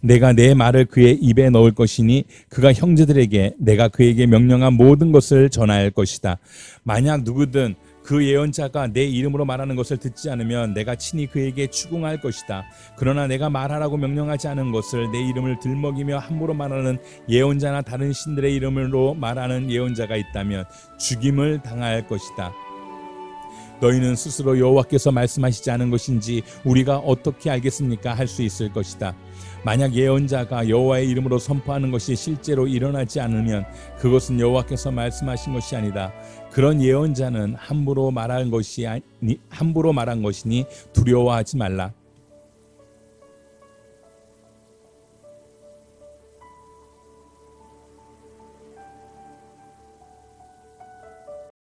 내가 내 말을 그의 입에 넣을 것이니 그가 형제들에게 내가 그에게 명령한 모든 것을 전할 것이다. 만약 누구든 그 예언자가 내 이름으로 말하는 것을 듣지 않으면 내가 친히 그에게 추궁할 것이다. 그러나 내가 말하라고 명령하지 않은 것을 내 이름을 들먹이며 함부로 말하는 예언자나 다른 신들의 이름으로 말하는 예언자가 있다면 죽임을 당할 것이다. 너희는 스스로 여호와께서 말씀하시지 않은 것인지 우리가 어떻게 알겠습니까? 할 수 있을 것이다. 만약 예언자가 여호와의 이름으로 선포하는 것이 실제로 일어나지 않으면 그것은 여호와께서 말씀하신 것이 아니다. 그런 예언자는 함부로 말한 것이니 두려워하지 말라.